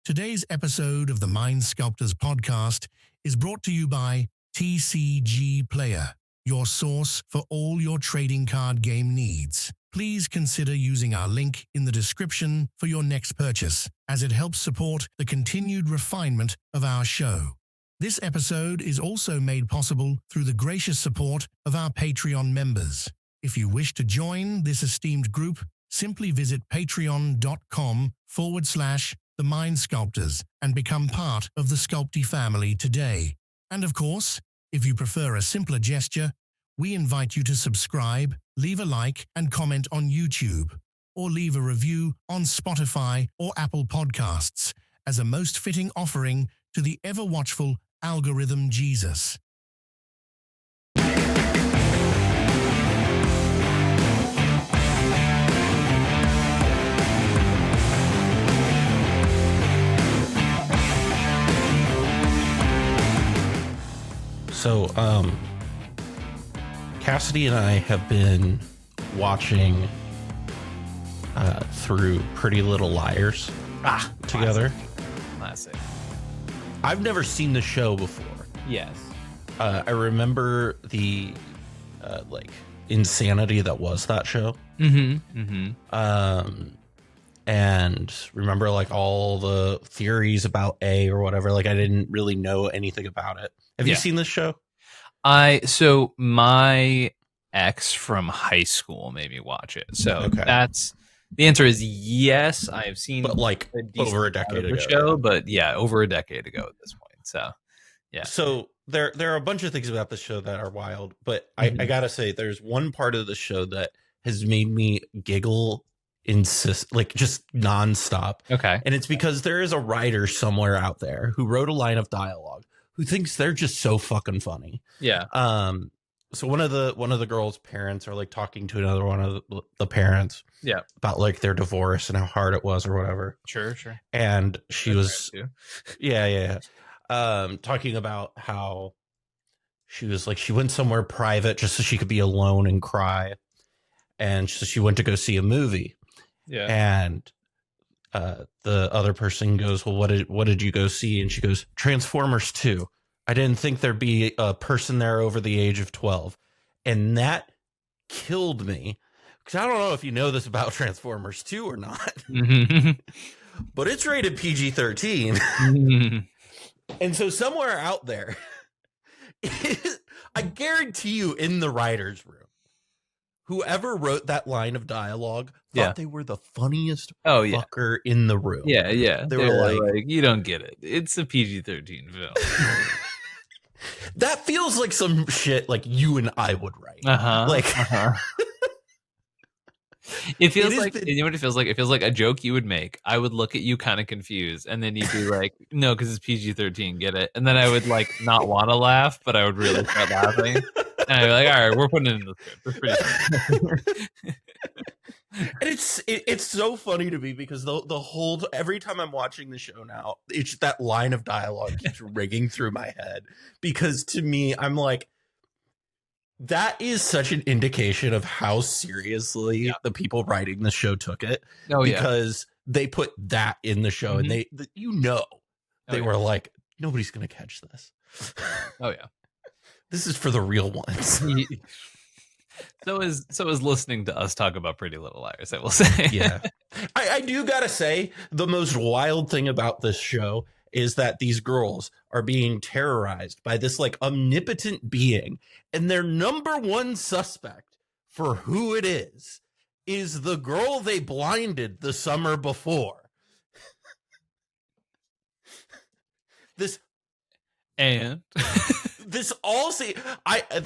Today's episode of the Mind Sculptors podcast is brought to you by TCG Player, your source for all your trading card game needs. Please consider using our link in the description for your next purchase, as it helps support the continued refinement of our show. This episode is also made possible through the gracious support of our Patreon members. If you wish to join this esteemed group, simply visit patreon.com/The Mind Sculptors and become part of the SCULPTY family today. And of course, if you prefer a simpler gesture, we invite you to subscribe, leave a like and comment on YouTube, or leave a review on Spotify or Apple Podcasts as a most fitting offering to the ever-watchful algorithm Jesus. So, Cassidy and I have been watching through Pretty Little Liars together. Classic. I've never seen the show before. Yes. I remember the insanity that was that show. And remember all the theories about A or whatever. I didn't really know anything about it. Have you seen this show? So my ex from high school made me watch it. So that's the answer is yes. I have seen, but over a decade ago. Show, but over a decade ago at this point. So yeah. So there are a bunch of things about the show that are wild, but I gotta say, there's one part of the show that has made me giggle, just nonstop. Okay, and it's because there is a writer somewhere out there who wrote a line of dialogue who thinks they're just so fucking funny. Yeah. So one of the girls' parents are talking to another one of the parents. Yeah. About their divorce and how hard it was or whatever. Sure. And she was, talking about how she was she went somewhere private just so she could be alone and cry. And so she went to go see a movie. Yeah. And the other person goes, well, what did you go see? And she goes, Transformers 2. I didn't think there'd be a person there over the age of 12. And that killed me. Because I don't know if you know this about Transformers 2 or not. But it's rated PG-13. And so somewhere out there, I guarantee you in the writer's room, whoever wrote that line of dialogue thought they were the funniest fucker in the room. Yeah. They were like, you don't get it. It's a PG-13 film. That feels like some shit you and I would write. It feels you know what it feels like? It feels like a joke you would make. I would look at you kind of confused, and then you'd be like, no, because it's PG-13, get it? And then I would not want to laugh, but I would really start laughing. And I'd be like, all right, we're putting it in the script. It's pretty funny. And it's so funny to me because every time I'm watching the show now, it's that line of dialogue keeps ringing through my head, because to me, I'm like, that is such an indication of how seriously the people writing the show took it. Because they put that in the show, and they were like, nobody's gonna catch this. This is for the real ones. So is listening to us talk about Pretty Little Liars, I will say. Yeah. I do gotta say, the most wild thing about this show is that these girls are being terrorized by this omnipotent being, and their number one suspect for who it is the girl they blinded the summer before. They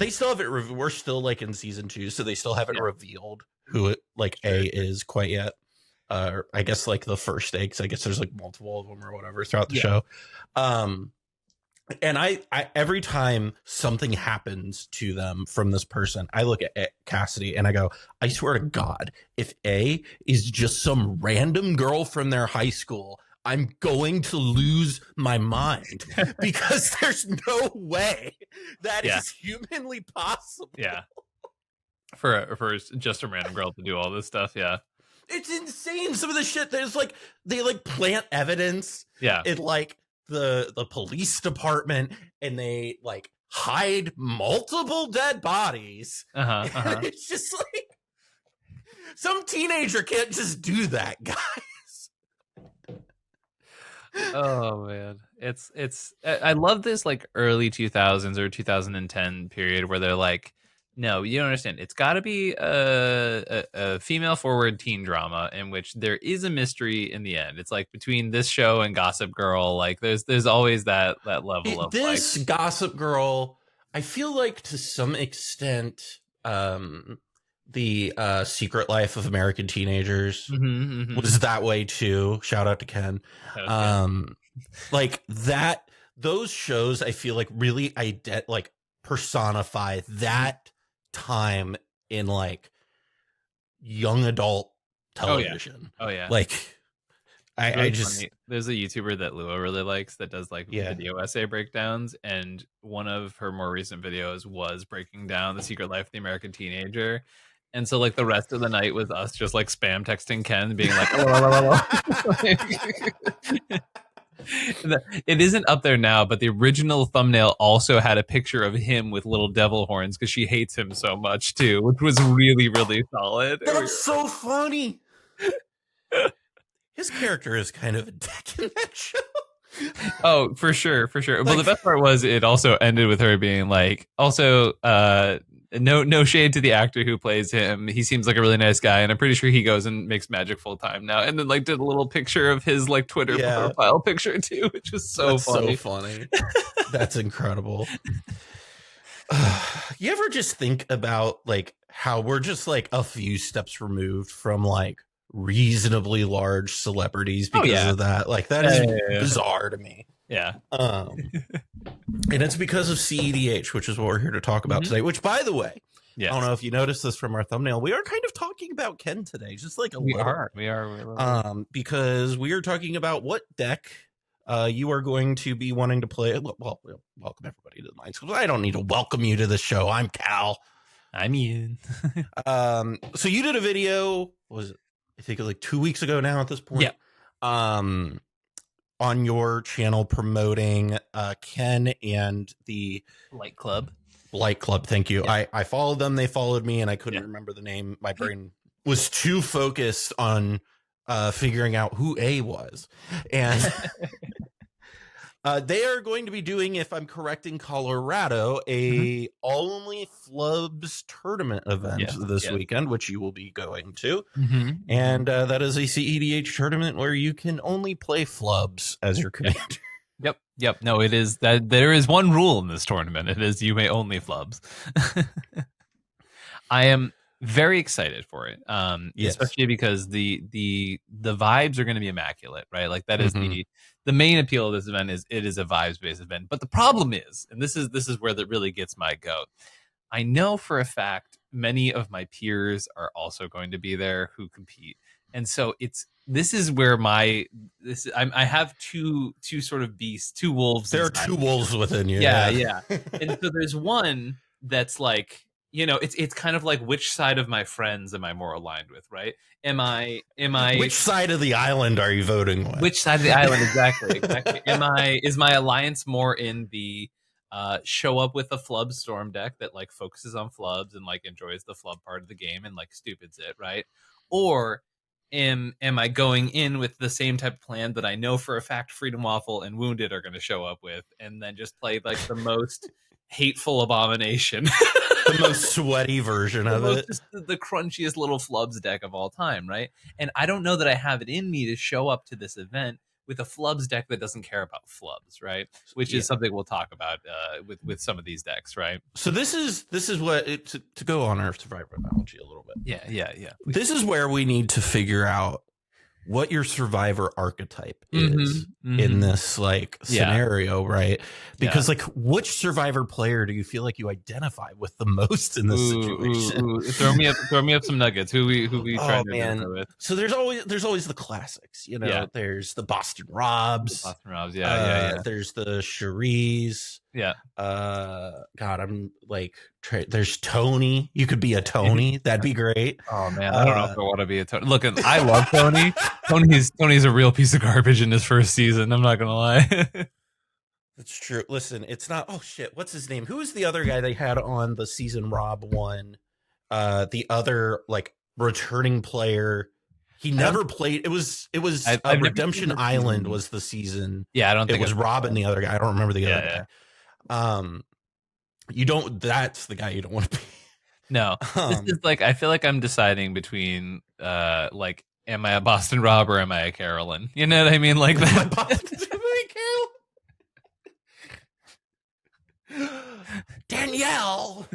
still haven't. We're still in season 2, so they still haven't revealed who it A is quite yet. I guess the first A, because I guess there's multiple of them or whatever throughout the show. And I every time something happens to them from this person, I look at Cassidy and I go, I swear to God, if A is just some random girl from their high school, I'm going to lose my mind, because there's no way that is humanly possible. Yeah. For just a random girl to do all this stuff. Yeah. It's insane. Some of the shit there's like they like plant evidence in like the police department, and they like hide multiple dead bodies. And it's just like some teenager can't just do that, guys. Oh man, it's I love this like early 2000s or 2010 period where they're like, no, you don't understand. It's got to be a female forward teen drama in which there is a mystery in the end. It's like between this show and Gossip Girl, like there's always that level of this like, Gossip Girl. I feel like to some extent, the Secret Life of American Teenagers was that way too. Shout out to Ken. Like that. Those shows I feel like really like personify that time in like young adult television. Oh yeah. Like I just funny. There's a YouTuber that Lua really likes that does like video essay breakdowns, and one of her more recent videos was breaking down The Secret Life of the American Teenager. And so like the rest of the night was us just like spam texting Ken being like, It isn't up there now, but the original thumbnail also had a picture of him with little devil horns because she hates him so much too, which was really, really solid. That's so funny. His character is kind of a dick in that show. Oh, for sure. Like, well, the best part was it also ended with her being like, also, no shade to the actor who plays him. He seems like a really nice guy, and I'm pretty sure he goes and makes magic full time now. And then like did a little picture of his like Twitter profile picture too, which is so funny. So funny. That's incredible. You ever just think about like how we're just like a few steps removed from like reasonably large celebrities because of that? Like that is bizarre to me. Yeah. And it's because of cEDH, which is what we're here to talk about today, which by the way, I don't know if you noticed this from our thumbnail, we are kind of talking about Ken today, just like a little. We are. Because we are talking about what deck you are going to be wanting to play. Well, welcome everybody to the Mind Sculptors. I don't need to welcome you to the show. I'm Cal. I'm Ian. So you did a video, what was it? I think it was like 2 weeks ago now at this point. Yeah. On your channel promoting Ken and the Light Club. Thank you. Yeah. I followed them. They followed me, and I couldn't remember the name. My brain was too focused on figuring out who A was. And they are going to be doing, if I'm correct, in Colorado, a only Flubs tournament event this weekend, which you will be going to. And that is a cEDH tournament where you can only play Flubs as your commander. Yep. No, it is that there is one rule in this tournament. It is you may only Flubs. I am very excited for it, especially because the vibes are going to be immaculate, right? Like that is the main appeal of this event is it is a vibes based event. But the problem is, and this is where that really gets my goat. I know for a fact many of my peers are also going to be there who compete, and so this is where I have two sort of beasts, two wolves. There are two wolves within you. Yeah. And so there's one that's like, you know, it's kind of like, which side of my friends am I more aligned with, right? Am I which side of the island are you voting with? Which side of the island exactly? Is my alliance more in the show up with a Flub Storm deck that like focuses on Flubs and like enjoys the Flub part of the game and like stupids it, right? Or am I going in with the same type of plan that I know for a fact Freedom Waffle and Wounded are going to show up with, and then just play like the most hateful abomination, the most sweaty version of it, just the crunchiest little Flubs deck of all time, right? And I don't know that I have it in me to show up to this event with a Flubs deck that doesn't care about Flubs, right? Which is something we'll talk about with some of these decks, right? So this is what to go on our Survivor analogy a little bit. Yeah. This is where we need to figure out what your Survivor archetype is in this like scenario, right? Because like, which Survivor player do you feel like you identify with the most in this situation? Throw me up some nuggets. Who we trying to man with? So there's always the classics, you know. There's the Boston Robs. Yeah. There's the Cheries. Yeah. God, I'm like, there's Tony. You could be a Tony. That'd be great. Oh man, I don't know if I want to be a Tony. Look, I love Tony. Tony's a real piece of garbage in his first season. I'm not gonna lie. That's true. Listen, it's not. Oh shit, what's his name? Who was the other guy they had on the season Rob won? The other like returning player. He never played. It was Redemption Island was the season. Yeah, I don't think it was Rob and the other guy. I don't remember the other guy. You don't. That's the guy you don't want to be. No, this is like, I feel like I'm deciding between like, am I a Boston Rob or am I a Carolyn? You know what I mean? Like that. Danielle.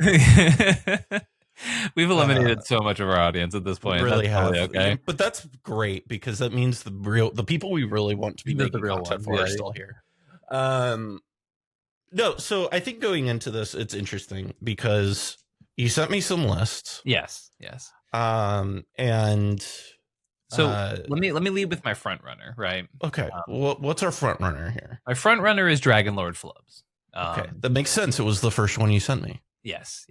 We've eliminated so much of our audience at this point. Really that's have. Okay, but that's great because that means the people we really want to be making the real content ones, for are still here. No, so I think going into this, it's interesting because you sent me some lists. Yes. And so let me lead with my front runner, right? Okay. What's our front runner here? My front runner is Dragonlord Flubs. Okay, that makes sense. It was the first one you sent me. Yes.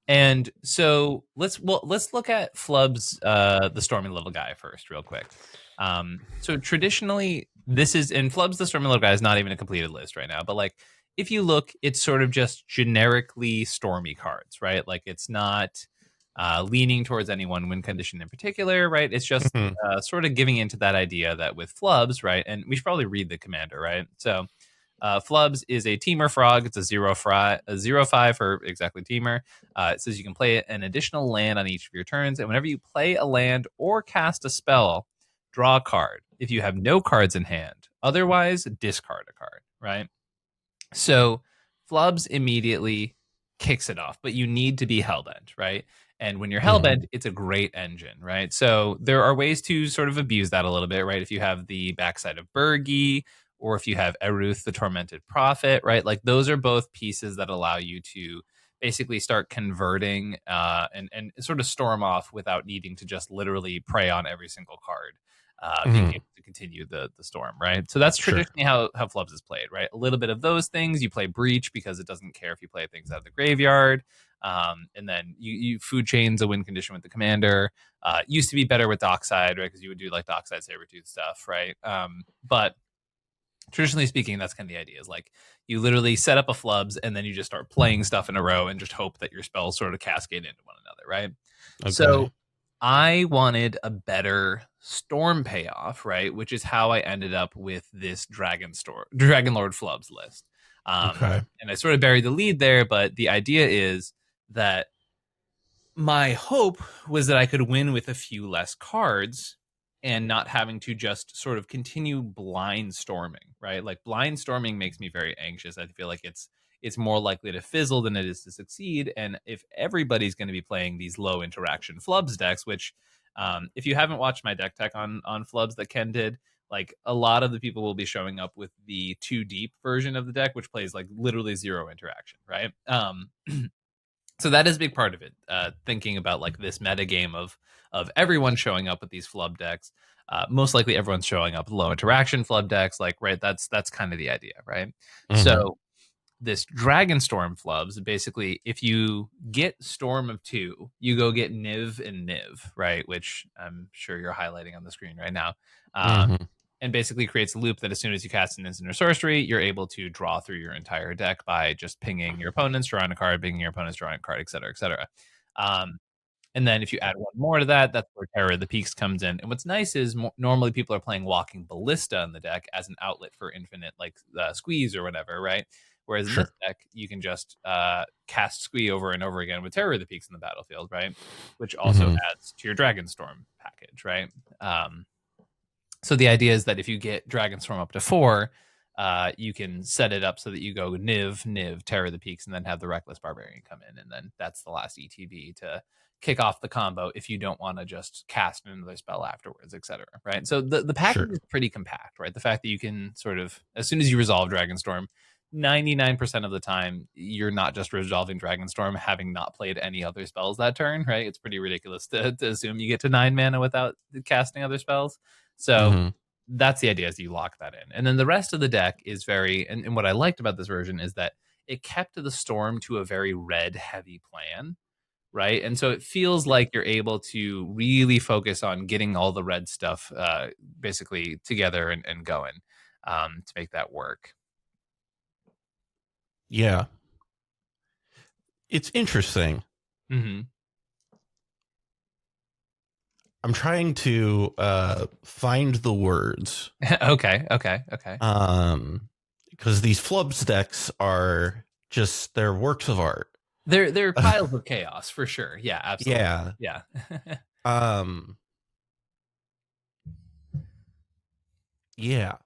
And so let's look at Flubs, the Stormy Little Guy first, real quick. So traditionally, this is in Flubs, the Stormy Little Guy is not even a completed list right now, but like if you look, it's sort of just generically stormy cards, right? Like it's not leaning towards any one win condition in particular, right? It's just sort of giving into that idea that with Flubs, right? And we should probably read the commander, right? So Flubs is a Teamer Frog. It's a 0/5 for exactly Teamer. It says you can play an additional land on each of your turns, and whenever you play a land or cast a spell, draw a card. If you have no cards in hand, otherwise discard a card, right? So Flubs immediately kicks it off, but you need to be Hellbent, right? And when you're Hellbent, it's a great engine, right? So there are ways to sort of abuse that a little bit, right? If you have the backside of Bergie, or if you have Eruth, the Tormented Prophet, right? Like those are both pieces that allow you to basically start converting and sort of storm off without needing to just literally prey on every single card, being able to continue the storm, right? So that's traditionally how Flubs is played, right? A little bit of those things. You play Breach because it doesn't care if you play things out of the graveyard. And then you food chains a win condition with the commander. Used to be better with Dockside, right? Because you would do like Dockside Sabretooth stuff, right? But traditionally speaking, that's kind of the idea, is like you literally set up a Flubs and then you just start playing stuff in a row and just hope that your spells sort of cascade into one another, right? Okay. So I wanted a better storm payoff, right? Which is how I ended up with this Dragonlord Flubs list. And I sort of buried the lead there, but the idea is that my hope was that I could win with a few less cards and not having to just sort of continue blind storming, right? Like blind storming makes me very anxious. I feel like it's more likely to fizzle than it is to succeed. And if everybody's going to be playing these low interaction Flubs decks, which if you haven't watched my deck tech on Flubs that Ken did, like a lot of the people will be showing up with the too deep version of the deck, which plays like literally zero interaction, right? So that is a big part of it. Thinking about like this meta game of everyone showing up with these Flub decks. Most likely everyone's showing up with low interaction Flub decks. Like, right, that's kind of the idea, right? So this Dragonstorm Flubs, basically, if you get Storm of 2, you go get Niv and Niv, right? Which I'm sure you're highlighting on the screen right now. And basically creates a loop that as soon as you cast an instant or sorcery, you're able to draw through your entire deck by just pinging your opponents, drawing a card, pinging your opponents, drawing a card, et cetera, et cetera. And then if you add one more to that, that's where Terror of the Peaks comes in. And what's nice is normally people are playing Walking Ballista in the deck as an outlet for infinite, like squeeze or whatever, right? Whereas in this deck, you can just cast Squee over and over again with Terror of the Peaks in the battlefield, right? Which also adds to your Dragonstorm package, right? So the idea is that if you get Dragonstorm up to 4, you can set it up so that you go Niv, Terror of the Peaks, and then have the Reckless Barbarian come in. And then that's the last ETB to kick off the combo if you don't want to just cast another spell afterwards, etc. Right? So the package is pretty compact, right? The fact that you can sort of, as soon as you resolve Dragonstorm, 99% of the time, you're not just resolving Dragonstorm having not played any other spells that turn, right? It's pretty ridiculous to assume you get to 9 mana without casting other spells. So that's the idea, is you lock that in. And then the rest of the deck is very, and what I liked about this version is that it kept the Storm to a very red heavy plan, right? And so it feels like you're able to really focus on getting all the red stuff basically together and going to make that work. Yeah. It's interesting. Mm-hmm. I'm trying to find the words. Okay. Because these Flubs decks are just, they're works of art. They're piles of chaos for sure. Yeah, absolutely. Yeah. Yeah.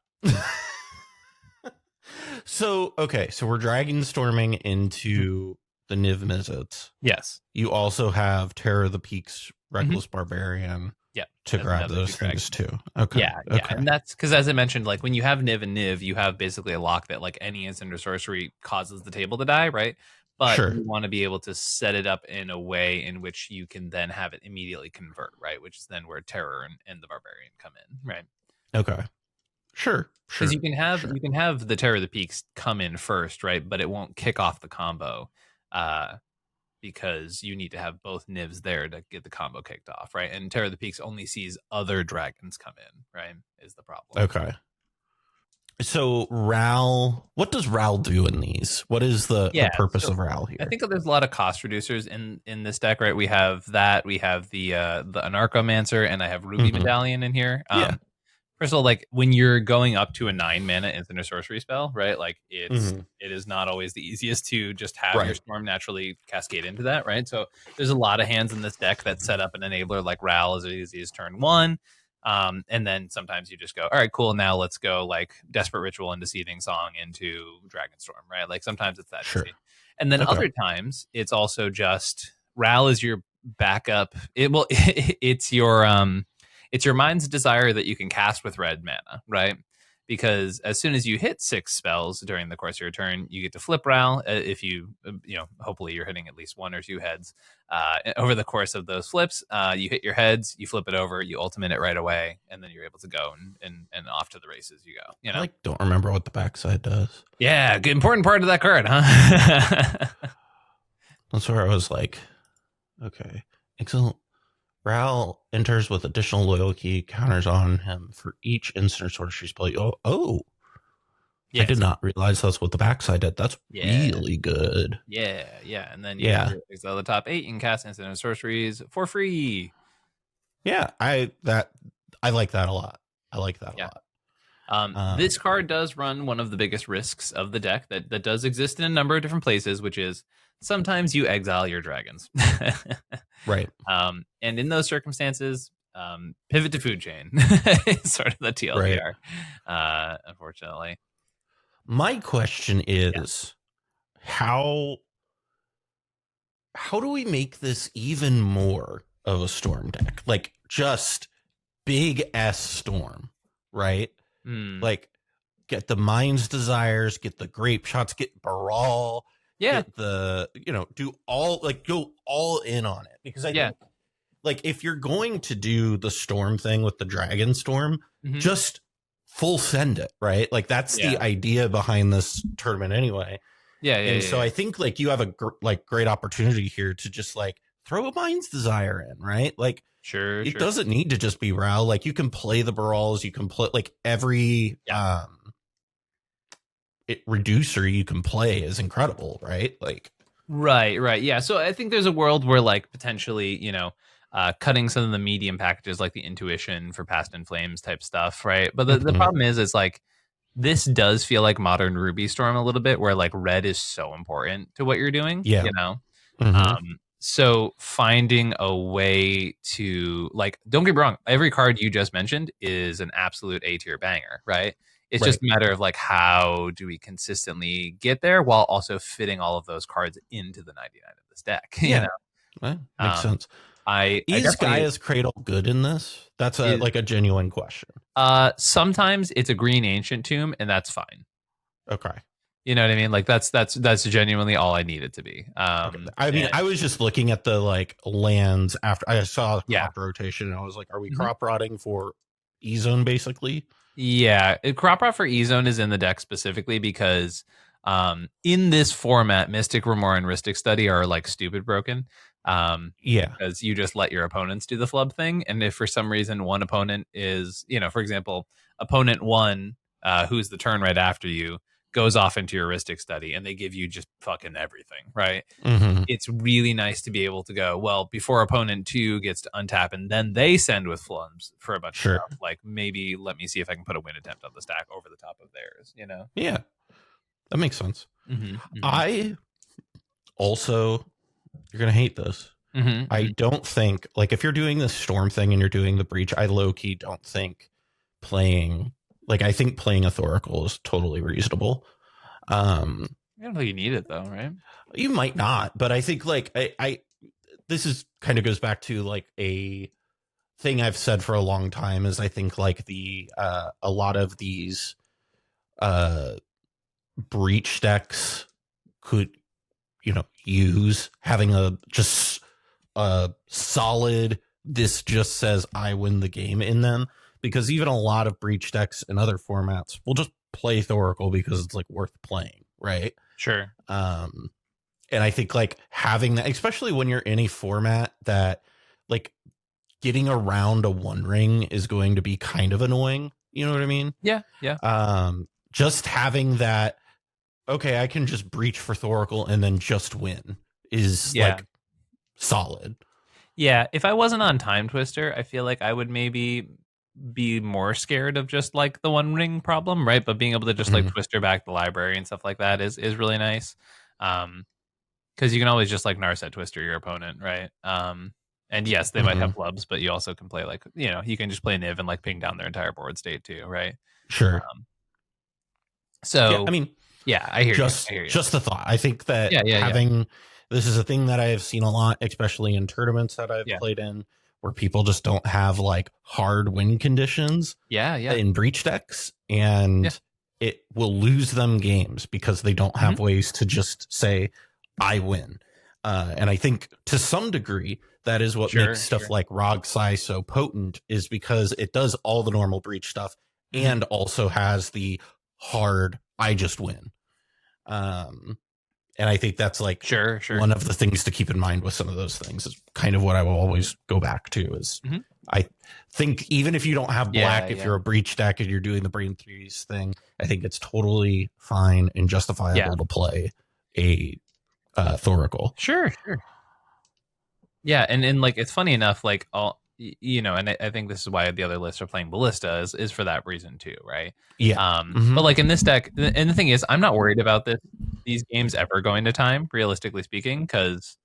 So we're dragon storming into the Niv Mizzets. Yes. You also have Terror of the Peaks, Reckless Barbarian. Yeah. To grab those things too. Okay. Yeah. And that's because, as I mentioned, like when you have Niv and Niv, you have basically a lock that like any instant or sorcery causes the table to die, right? But you want to be able to set it up in a way in which you can then have it immediately convert, right? Which is then where Terror and the Barbarian come in, right? Okay. Sure. Because you can have the Terror of the Peaks come in first, right? But it won't kick off the combo. Because you need to have both Nivs there to get the combo kicked off, right? And Terror of the Peaks only sees other dragons come in, right? Is the problem. Okay. So Ral, what does Ral do in these? What is the purpose of Ral here? I think there's a lot of cost reducers in this deck, right? We have that. We have the Anarchomancer, and I have Ruby Medallion in here. First of all, like when you're going up to a 9-mana instant or sorcery spell, right? Like it is not always the easiest to just have your Storm naturally cascade into that, right? So there's a lot of hands in this deck that set up an enabler like Ral as easy as turn 1. And then sometimes you just go, all right, cool. Now let's go like Desperate Ritual into Seething Song into Dragonstorm, right? Like sometimes it's that easy. And then other times it's also just Ral is your backup. It's your Mind's Desire that you can cast with red mana, right? Because as soon as you hit 6 spells during the course of your turn, you get to flip Ral. If you hopefully you're hitting at least 1 or 2 heads over the course of those flips. You hit your heads, you flip it over, you ultimate it right away, and then you're able to go and off to the races you go. You know, I don't remember what the backside does. Yeah, good, important part of that card, huh? That's where I was like, okay, excellent. Ral enters with additional loyalty counters on him for each instant or sorcery spell. Oh. Yes. I did not realize that's what the backside did. That's really good. Yeah. And then you exile the top 8 and cast instant and sorceries for free. Yeah, I like that a lot. I like that a lot. This card does run one of the biggest risks of the deck that does exist in a number of different places, which is sometimes you exile your dragons. Right. And in those circumstances, pivot to food chain is sort of the TLDR, unfortunately. My question is, how do we make this even more of a Storm deck? Like just big S Storm, right? Like get the Mind's Desires, get the Grape Shots, get Baral. Get the, do all, like, go all in on it. Because I think, like, if you're going to do the Storm thing with the Dragon Storm, just full send it, right? Like, that's the idea behind this tournament anyway. And so I think, like, you have a, great opportunity here to just, like, throw a Mind's Desire in, right? Like, it doesn't need to just be Ral. Like, you can play the Barals, you can play, like, every, reducer you can play is incredible, right? Like right. Yeah. So I think there's a world where like potentially, cutting some of the medium packages like the Intuition for Past in Flames type stuff, right? But the problem is like this does feel like modern Ruby Storm a little bit, where like red is so important to what you're doing. So finding a way to, like, don't get me wrong, every card you just mentioned is an absolute A tier banger, right? It's just a matter of like, how do we consistently get there while also fitting all of those cards into the 99 of this deck? Makes sense. Is Gaia's Cradle good in this? That's a genuine question. Sometimes it's a green ancient tomb, and that's fine. Okay. You know what I mean? Like that's genuinely all I need it to be. I mean, I was just looking at the like lands after I saw the crop rotation, and I was like, are we crop rotting for E-Zone basically? Yeah, Crop Rot for E-Zone is in the deck specifically because in this format, Mystic Remore and Rhystic Study are like stupid broken. Because you just let your opponents do the flub thing. And if for some reason one opponent is, for example, opponent 1, who's the turn right after you, goes off into your Rhystic Study and they give you just fucking everything, right? Mm-hmm. It's really nice to be able to go, well, before opponent 2 gets to untap and then they send with flubs for a bunch of stuff. Like, maybe let me see if I can put a win attempt on the stack over the top of theirs, Yeah, that makes sense. Mm-hmm. I also, you're going to hate this. I don't think, like, if you're doing the storm thing and you're doing the breach, I low-key don't think playing, like, I think playing a Thoracle is totally reasonable. I don't think you need it though, right? You might not, but I think, like, I this is kind of goes back to like a thing I've said for a long time is I think like the a lot of these breach decks could, use having a just a solid, this just says I win the game in them, because even a lot of breach decks in other formats will just play Thoracle because it's like worth playing, right? Sure. And I think like having that, especially when you're in a format that like getting around a one ring is going to be kind of annoying. You know what I mean? Yeah. Just having that, okay, I can just breach for Thoracle and then just win is like solid. Yeah, if I wasn't on Time Twister, I feel like I would maybe be more scared of just like the one ring problem, right? But being able to just like Twister back the library and stuff like that is really nice. Because you can always just like Narset Twister your opponent, right? And yes, they might have flubs, but you also can play like, you can just play Niv and like ping down their entire board state too, right? Sure. So yeah, I mean, yeah, I hear you. Just the thought. I think that having this is a thing that I have seen a lot, especially in tournaments that I've played in, where people just don't have like hard win conditions. In breach decks, and it will lose them games because they don't have ways to just say I win. And I think to some degree that is what makes stuff like Rogsai so potent, is because it does all the normal breach stuff and also has the hard I just win. And I think that's like one of the things to keep in mind with some of those things is kind of what I will always go back to is I think even if you don't have black, if you're a breach deck and you're doing the brain threes thing, I think it's totally fine and justifiable to play a Thoracle. Sure. Yeah, and like it's funny enough, like all and I think this is why the other lists are playing Ballista is for that reason too, right? Yeah. But like in this deck, and the thing is, I'm not worried about these games ever going to time, realistically speaking, because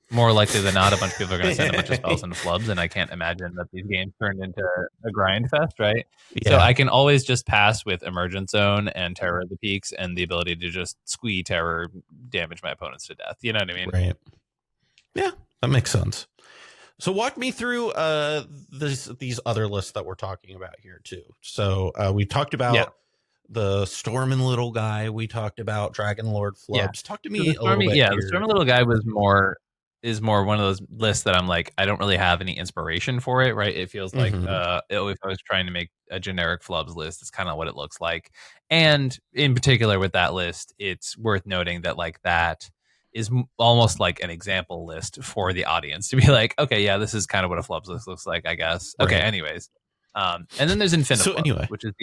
more likely than not, a bunch of people are going to send a bunch of spells and flubs, and I can't imagine that these games turned into a grind fest, right? Yeah. So I can always just pass with Emergent Zone and Terror of the Peaks and the ability to just squee terror, damage my opponents to death. You know what I mean? Right. Yeah, that makes sense. So walk me through these other lists that we're talking about here too. So we talked about the Storm and Little Guy. We talked about Dragonlord Flubs. Talk to me a little bit. Yeah, the Storm and Little Guy is more one of those lists that I'm like, I don't really have any inspiration for it, right? It feels like if I was trying to make a generic Flubs list, it's kind of what it looks like. And in particular with that list, it's worth noting that like that is almost like an example list for the audience to be like, okay, yeah, this is kind of what a Flubs list looks like, I guess. Okay, anyways. And then there's Infinite which is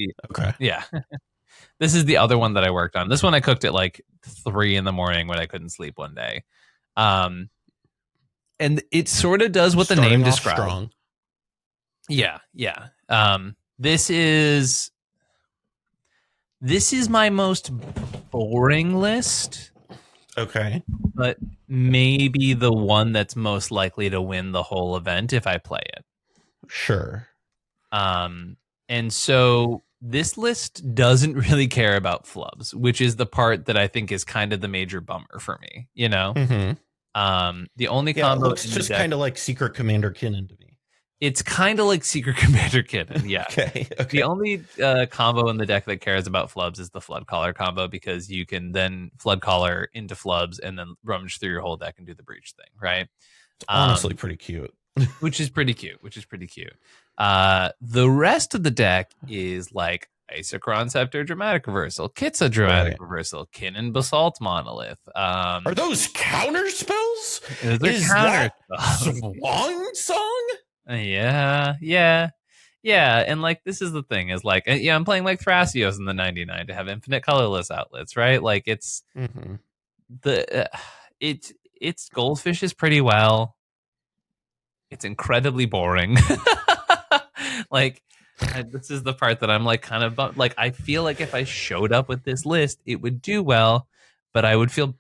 this is the other one that I worked on. This one I cooked at like 3 a.m. when I couldn't sleep one day. And it sort of does what the name describes. Strong. Yeah. This is my most boring list. Okay. But maybe the one that's most likely to win the whole event if I play it. Sure. And so this list doesn't really care about flubs, which is the part that I think is kind of the major bummer for me, The only combo it looks just kind of like Secret Commander Kinnan to me. It's kind of like Secret Commander Kinnan, yeah. Okay. The only combo in the deck that cares about flubs is the Flood Collar combo, because you can then Flood Collar into flubs and then rummage through your whole deck and do the breach thing, right? It's honestly pretty cute. which is pretty cute. The rest of the deck is like, Isochron Scepter Dramatic Reversal, Kitsa Dramatic Reversal, Kin and Basalt Monolith. Are those counter spells? Is that Swan Song? Yeah. And like, this is the thing is like, yeah, I'm playing like Thrasios in the 99 to have infinite colorless outlets, right? Like it's it's goldfishes pretty well. It's incredibly boring. Like, this is the part that I'm like kind of like, I feel like if I showed up with this list, it would do well, but I would feel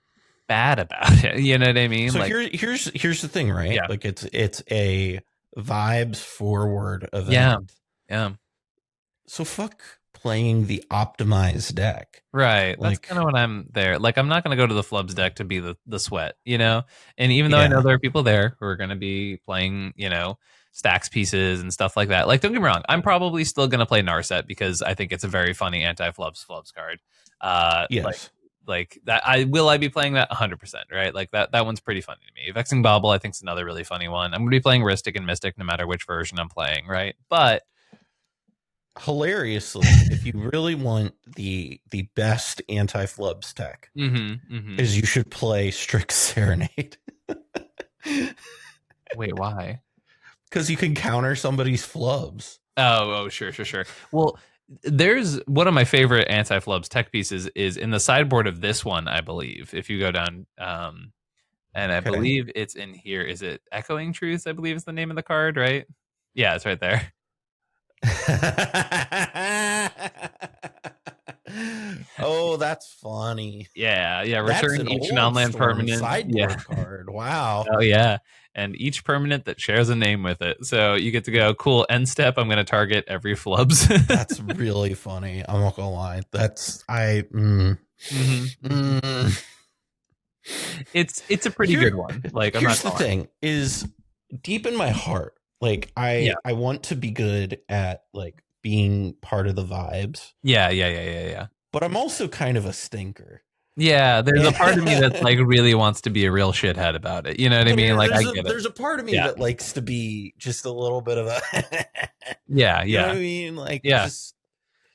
bad about it. You know what I mean? So like, here's the thing, right? Yeah. Like it's a vibes forward event. Yeah. So fuck playing the optimized deck. Right. That's Like, kind of what I'm there. Like, I'm not going to go to the Flubs deck to be the sweat, you know? And even though I know there are people there who are going to be playing, you know, stacks pieces and stuff like that. Like, don't get me wrong. I'm probably still going to play Narset because I think it's a very funny anti-Flubs card. yes. Like that. I be playing that 100%, right? Like that one's pretty funny to me. Vexing Bauble, I think, is another really funny one. I'm going to be playing Ristic and Mystic no matter which version I'm playing, right? But hilariously, if you really want the best anti-Flubs tech, is you should play Strix Serenade. Wait, why? Because you can counter somebody's Flubs. Oh, sure. Well, there's one of my favorite anti-Flubs tech pieces is in the sideboard of this one, I believe. If you go down, and I believe it's in here. Is it Echoing Truth? I believe is the name of the card, right? Yeah, it's right there. Oh, that's funny. Yeah. Return each non-land permanent sideboard card. Wow. Oh yeah, and each permanent that shares a name with it. So you get to go, cool. End step, I'm going to target every Flubs. That's really funny. I'm not gonna lie. It's a pretty good one. Like, here's the thing: is deep in my heart, like I want to be good at like being part of the vibes. Yeah. But I'm also kind of a stinker. Yeah, there's a part of me that like really wants to be a real shithead about it. You know what I mean? Like, I get it. There's a part of me that likes to be just a little bit of a yeah. You know what I mean? Like, just...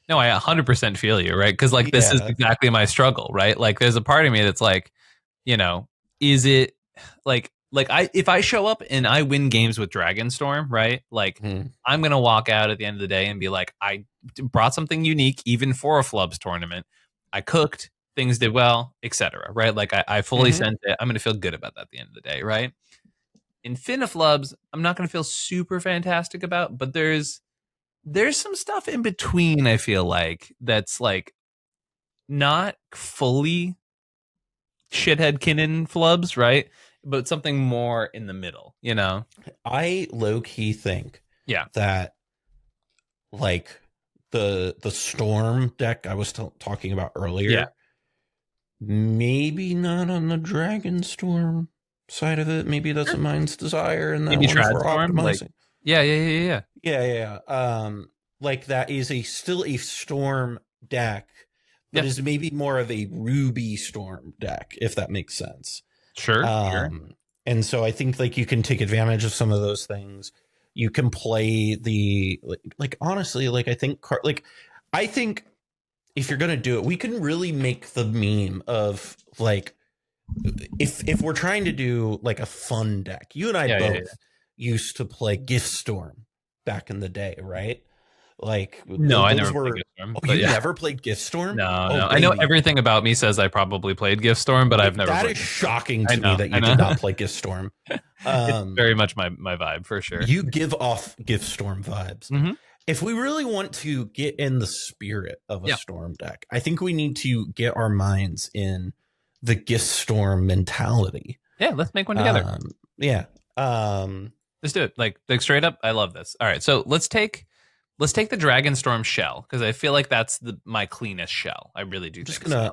No, I 100% feel you, right? Because like this is exactly my struggle, right? Like, there's a part of me that's like, you know, is it like if I show up and I win games with Dragonstorm, right? Like, I'm gonna walk out at the end of the day and be like, I brought something unique, even for a Flubs tournament. I cooked, things did well, etc. Right? Like, I fully sent it. I'm gonna feel good about that at the end of the day, right? In Flubs, I'm not gonna feel super fantastic about, but there's some stuff in between. I feel like that's like not fully shithead Kinnan Flubs, right? But something more in the middle, you know? I low-key think that like the Storm deck I was talking about earlier, maybe not on the Dragonstorm side of it. Maybe that's a Mind's Desire, and that maybe one's for optimizing. Like, yeah. Like, that is still a Storm deck, but is maybe more of a Ruby Storm deck, if that makes sense. Sure. And so I think like you can take advantage of some of those things. You can play the like honestly, like I think if you're gonna do it, we can really make the meme of like if we're trying to do like a fun deck. You and I both used to play Gift Storm back in the day, right? Like, no, I never played Gift Storm. Oh, you never played Gift Storm? No. I know everything about me says I probably played Gift Storm, but I've never. That is shocking to me that you did not play Gift Storm. It's very much my vibe, for sure. You give off Gift Storm vibes. If we really want to get in the spirit of a Storm deck, I think we need to get our minds in the Gift Storm mentality. Yeah, let's make one together. Let's do it. Like straight up, I love this. All right, so let's take the Dragonstorm shell, because I feel like that's my cleanest shell. I really do.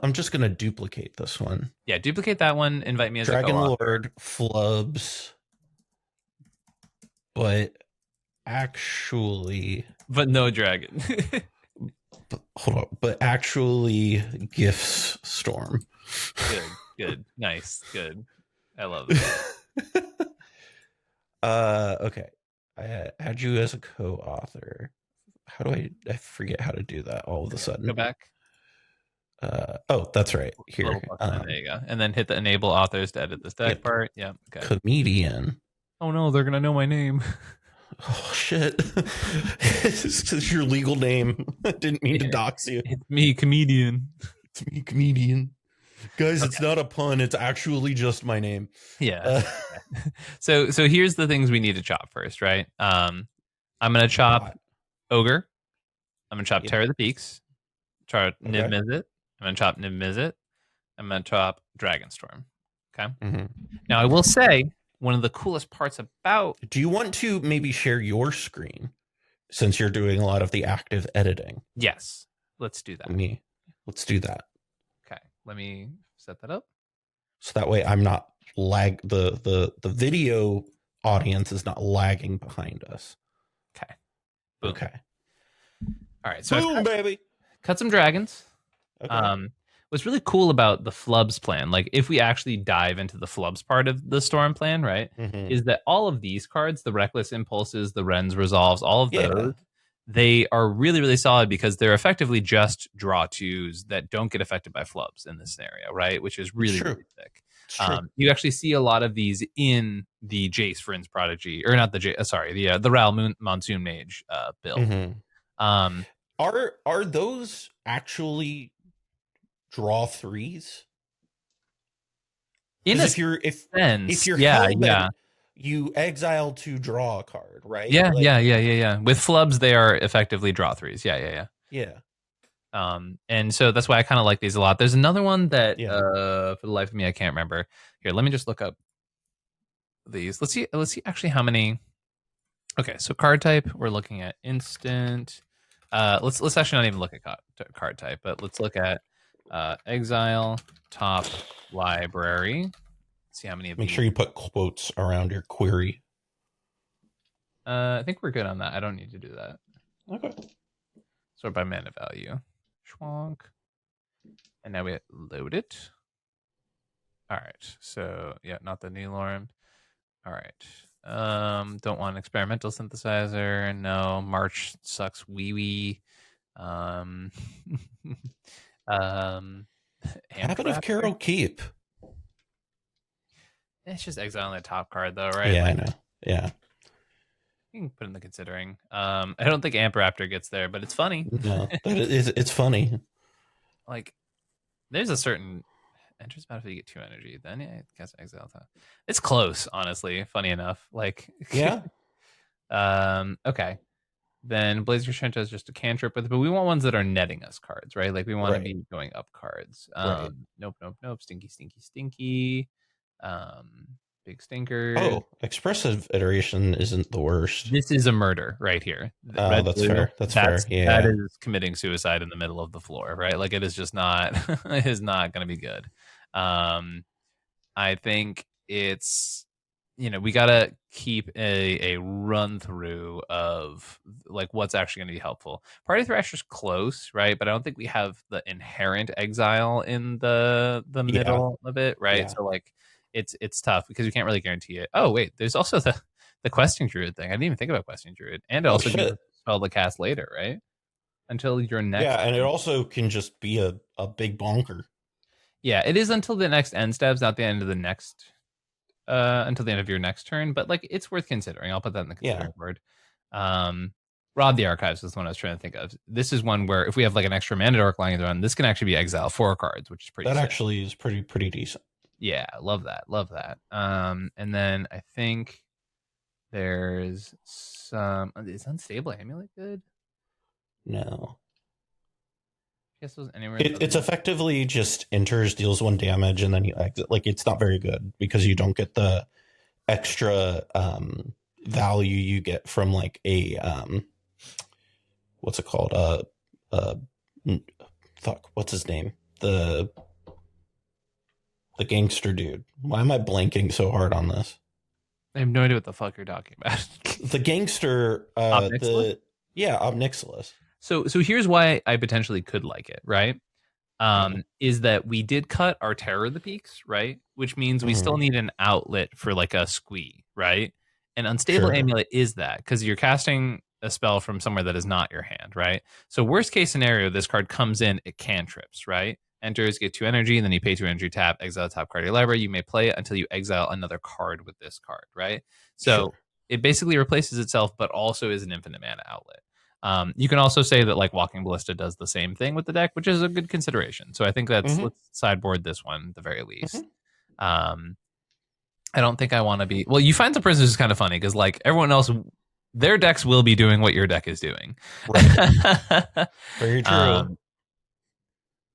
I'm just gonna duplicate this one. Yeah, duplicate that one. Invite me as Dragonlord Flubs, but no dragon. Hold on, but actually Gifts Storm. Good, nice, good. I love it. Okay. I had you as a co-author. how do I forget how to do that all of a sudden. Go back. Oh, that's right. Here. There you go. And then hit the enable authors to edit this deck part. Yeah. Okay. Comedian. Oh no, they're gonna know my name. Oh shit. It's your legal name. I didn't mean to dox you. It's me, comedian. It's me, comedian. Guys, okay. It's not a pun. It's actually just my name. Yeah. So here's the things we need to chop first, right? I'm gonna chop Ogre. I'm gonna chop Terror of the Peaks. Chop Niv Mizzet. I'm gonna chop Niv Mizzet. I'm gonna chop Dragonstorm. Okay. Mm-hmm. Now I will say one of the coolest parts about. Do you want to maybe share your screen since you're doing a lot of the active editing? Yes. Let's do that. Let's do that. Okay. Let me set that up. So that way I'm not the video audience is not lagging behind us. Okay. Boom. Okay. All right. So boom, baby. Cut some dragons. Okay. What's really cool about the Flubs plan, like if we actually dive into the Flubs part of the Storm plan, right, is that all of these cards, the Reckless Impulses, the Ren's Resolves, all of those, they are really, really solid because they're effectively just draw twos that don't get affected by Flubs in this scenario, right? Which is really, really thick. You actually see a lot of these in the Jace Vryn's Prodigy, or not the Jace, the Ral Monsoon Mage build. Mm-hmm. Are those actually draw threes? If you're hellbent, you exile to draw a card, right? Yeah. With Flubs, they are effectively draw threes. Yeah. And so that's why I kind of like these a lot. There's another one that for the life of me I can't remember. Here, let me just look up these. Let's see actually how many. Okay, so card type, we're looking at instant. Let's actually not even look at card type, but let's look at exile top library. See how many of Make these. Sure you put quotes around your query. I think we're good on that. I don't need to do that. Okay. Sort by mana value. Schwonk. And now we load it. All right. So yeah, not the Nilorm. All right. Don't want experimental synthesizer. No. March sucks. Wee. Habit of Carol Keep. It's just exiling the top card though, right? Yeah, I know. Yeah. You can put in the considering. I don't think Amp Raptor gets there, but it's funny. No, it's funny. Like, there's a certain enters battlefield, you get 2 energy. Then I guess exile top. It's close, honestly. Funny enough. Like, yeah. Okay. Then Blazer Shrenta is just a cantrip, but we want ones that are netting us cards, right? Like we want to be going up cards. Nope. Stinky. Big stinker. Oh, expressive iteration isn't the worst. This is a murder right here. That's fair. That's fair. Yeah. That is committing suicide in the middle of the floor, right? Like it is just not it is not going to be good. I think it's, we got to keep a run through of like what's actually going to be helpful. Party Thrasher's close, right? But I don't think we have the inherent exile in the middle of it, right? Yeah. So like it's tough because we can't really guarantee it. Oh wait, there's also the Questing Druid thing. I didn't even think about Questing Druid, and also spell to cast later, right? Until your next. Yeah, and it also can just be a big bonker. Yeah, it is until the next end steps, not the end of the next. Until the end of your next turn, but like it's worth considering. I'll put that in the considering word. Rob the Archives is the one I was trying to think of. This is one where if we have like an extra mana dork lying around, this can actually be exile 4 cards, which is pretty. That sick. Actually is pretty decent. Yeah, love that. And then I think there's some. Is Unstable Amulet good? No. I guess it was anywhere. It's effectively just enters, deals 1 damage, and then you exit. Like it's not very good because you don't get the extra value you get from like a what's it called? What's his name? The gangster dude. Why am I blanking so hard on this? I have no idea what the fuck you're talking about. The gangster, Ob Nixilis. So here's why I potentially could like it, right? Is that we did cut our Terror of the Peaks, right? Which means we still need an outlet for like a squee, right? And Unstable Amulet is that because you're casting a spell from somewhere that is not your hand, right? So worst case scenario, this card comes in, it cantrips, right? Enters, get 2 energy, and then you pay 2 energy, tap, exile top card of your library. You may play it until you exile another card with this card, right? So it basically replaces itself, but also is an infinite mana outlet. You can also say that like Walking Ballista does the same thing with the deck, which is a good consideration. So I think let's sideboard this one at the very least. I don't think I want to be. Well, you find the prisoners is kind of funny because like everyone else, their decks will be doing what your deck is doing. Right. Very true.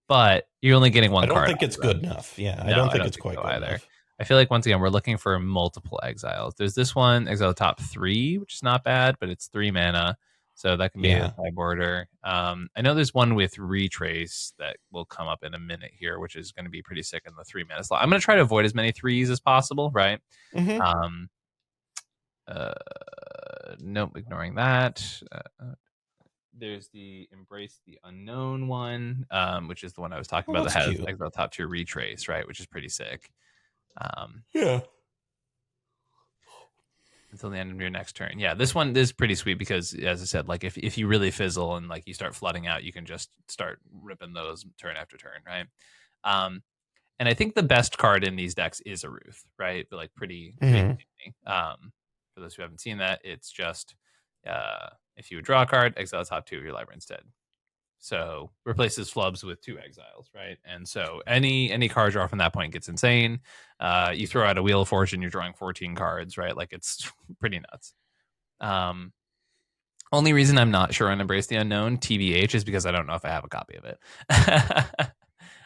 But you're only getting one card. I don't think it's good enough. Yeah, no, I don't think it's quite good either. Enough. I feel like once again we're looking for multiple exiles. There's this one, exile top 3, which is not bad, but it's 3 mana, so that can be a sideboarder. I know there's one with retrace that will come up in a minute here, which is going to be pretty sick in the 3 mana slot. I'm going to try to avoid as many 3s as possible, right? Nope, ignoring that. There's the Embrace the Unknown one, which is the one I was talking about that has exile top 2 retrace, right? Which is pretty sick. Until the end of your next turn. Yeah, this one is pretty sweet because, as I said, like if you really fizzle and like you start flooding out, you can just start ripping those turn after turn, right? And I think the best card in these decks is a Ruth, right? But like pretty for those who haven't seen that, it's just if you would draw a card, exile top 2 of your library instead. So replaces Flubs with 2 exiles, right? And so any card draw from that point gets insane. You throw out a Wheel of Fortune, you're drawing 14 cards, right? Like it's pretty nuts. Only reason I'm not sure on Embrace the Unknown, TBH, is because I don't know if I have a copy of it.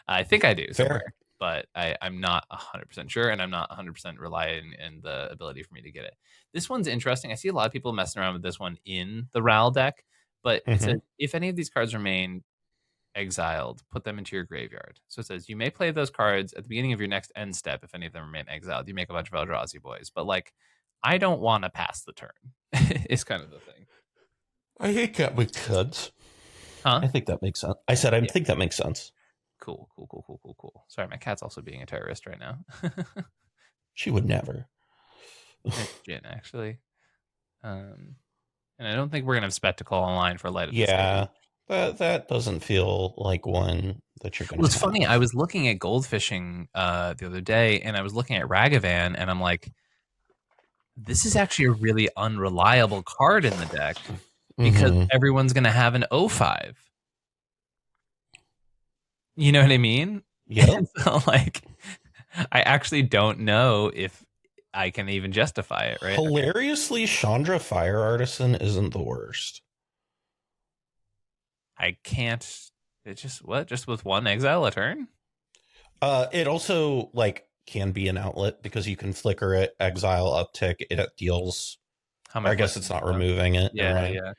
I think I do somewhere, but I'm not 100% sure, and I'm not 100% relying in the ability for me to get it. This one's interesting. I see a lot of people messing around with this one in the RAL deck. But it says, if any of these cards remain exiled, put them into your graveyard. So it says, you may play those cards at the beginning of your next end step if any of them remain exiled. You make a bunch of Eldrazi boys. But, like, I don't want to pass the turn. It's kind of the thing. I think that makes sense. Huh? I think that makes sense. I said, I think that makes sense. Cool. Sorry, my cat's also being a terrorist right now. She would never. Jin, actually. And I don't think we're gonna have spectacle online for Light of the Stage. That doesn't feel like one that you're gonna. Well, it's funny. I was looking at goldfishing the other day, and I was looking at Ragavan, and I'm like, this is actually a really unreliable card in the deck because everyone's gonna have an 05. You know what I mean? Yeah. So, like, I actually don't know if I can even justify it, right? Hilariously, Chandra Fire Artisan isn't the worst. I can't. It just with 1 exile a turn? It also like can be an outlet because you can flicker it, exile, uptick. It deals. How much? I guess it's not removing it. Yeah.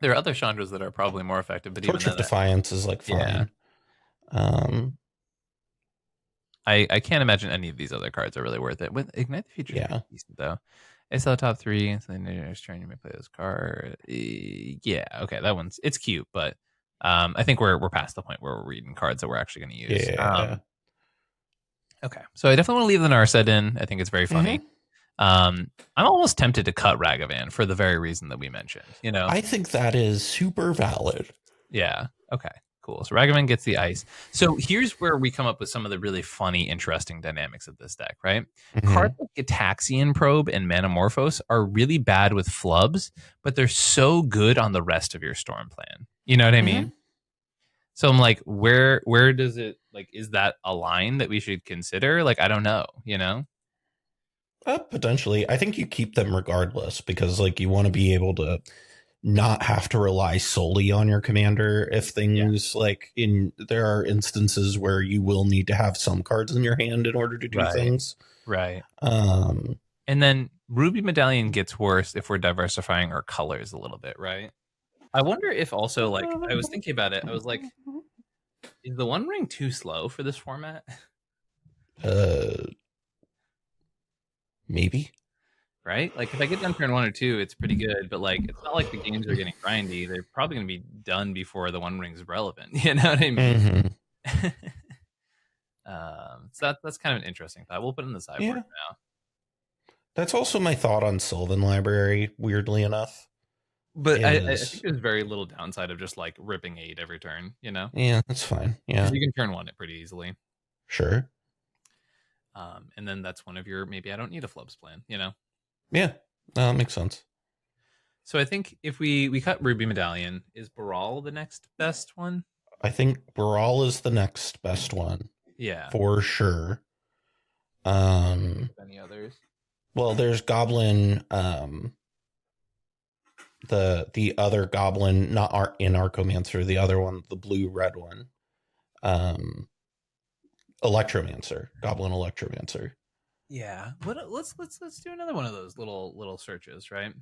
There are other Chandras that are probably more effective, but Torch of Defiance is like fine. Yeah. I can't imagine any of these other cards are really worth it. With Ignite the Future, decent though. Exile top 3, and so then next turn you may play this card. Yeah, okay, that one's it's cute, but I think we're past the point where we're reading cards that we're actually going to use. Yeah. Okay, so I definitely want to leave the Narset in. I think it's very funny. I'm almost tempted to cut Ragavan for the very reason that we mentioned. You know, I think that is super valid. Yeah. Okay. Cool. So Ragavan gets the ice. So here's where we come up with some of the really funny, interesting dynamics of this deck, right? Cards like Gitaxian Probe and Manamorphose are really bad with Flubs, but they're so good on the rest of your Storm plan. You know what I mean? So I'm like, where does it, like, is that a line that we should consider? Like, I don't know, you know? Potentially. I think you keep them regardless because, like, you want to be able to not have to rely solely on your commander if things like there are instances where you will need to have some cards in your hand in order to do things. Right. And then Ruby Medallion gets worse if we're diversifying our colors a little bit, right? I wonder if also, like, I was thinking about it. I was like, is the One Ring too slow for this format? Maybe. Right? Like, if I get done turn 1 or 2, it's pretty good. But, like, it's not like the games are getting grindy. They're probably going to be done before the One Ring's relevant. You know what I mean? So that's kind of an interesting thought. We'll put it in the sideboard now. That's also my thought on Sylvan Library, weirdly enough. But I think there's very little downside of just like ripping 8 every turn, you know? Yeah, that's fine. Yeah. You can turn 1 it pretty easily. Sure. And then that's one of your, maybe I don't need a Flubs plan, you know? Yeah, that makes sense. So I think if we cut Ruby Medallion, is Baral the next best one? I think Baral is the next best one. Yeah. For sure. Any others? Well, there's Goblin, the other Goblin, not in Archomancer, the other one, the blue-red one. Electromancer, Goblin Electromancer. Yeah. Let's do another one of those little searches, right?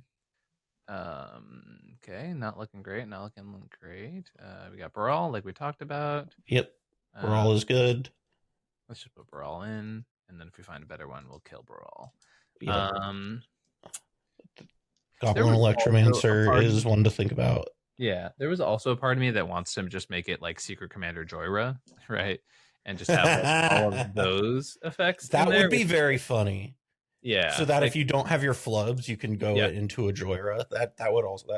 Okay, not looking great. We got Baral, like we talked about. Yep. Baral is good. Let's just put Baral in, and then if we find a better one, we'll kill Baral. Yep. Goblin Electromancer is one to think about. Yeah, there was also a part of me that wants to just make it like Secret Commander Joyra, right? And just have like, all of those effects. That would be very funny. Yeah. So that if you don't have your flubs, you can go into a Joyra. That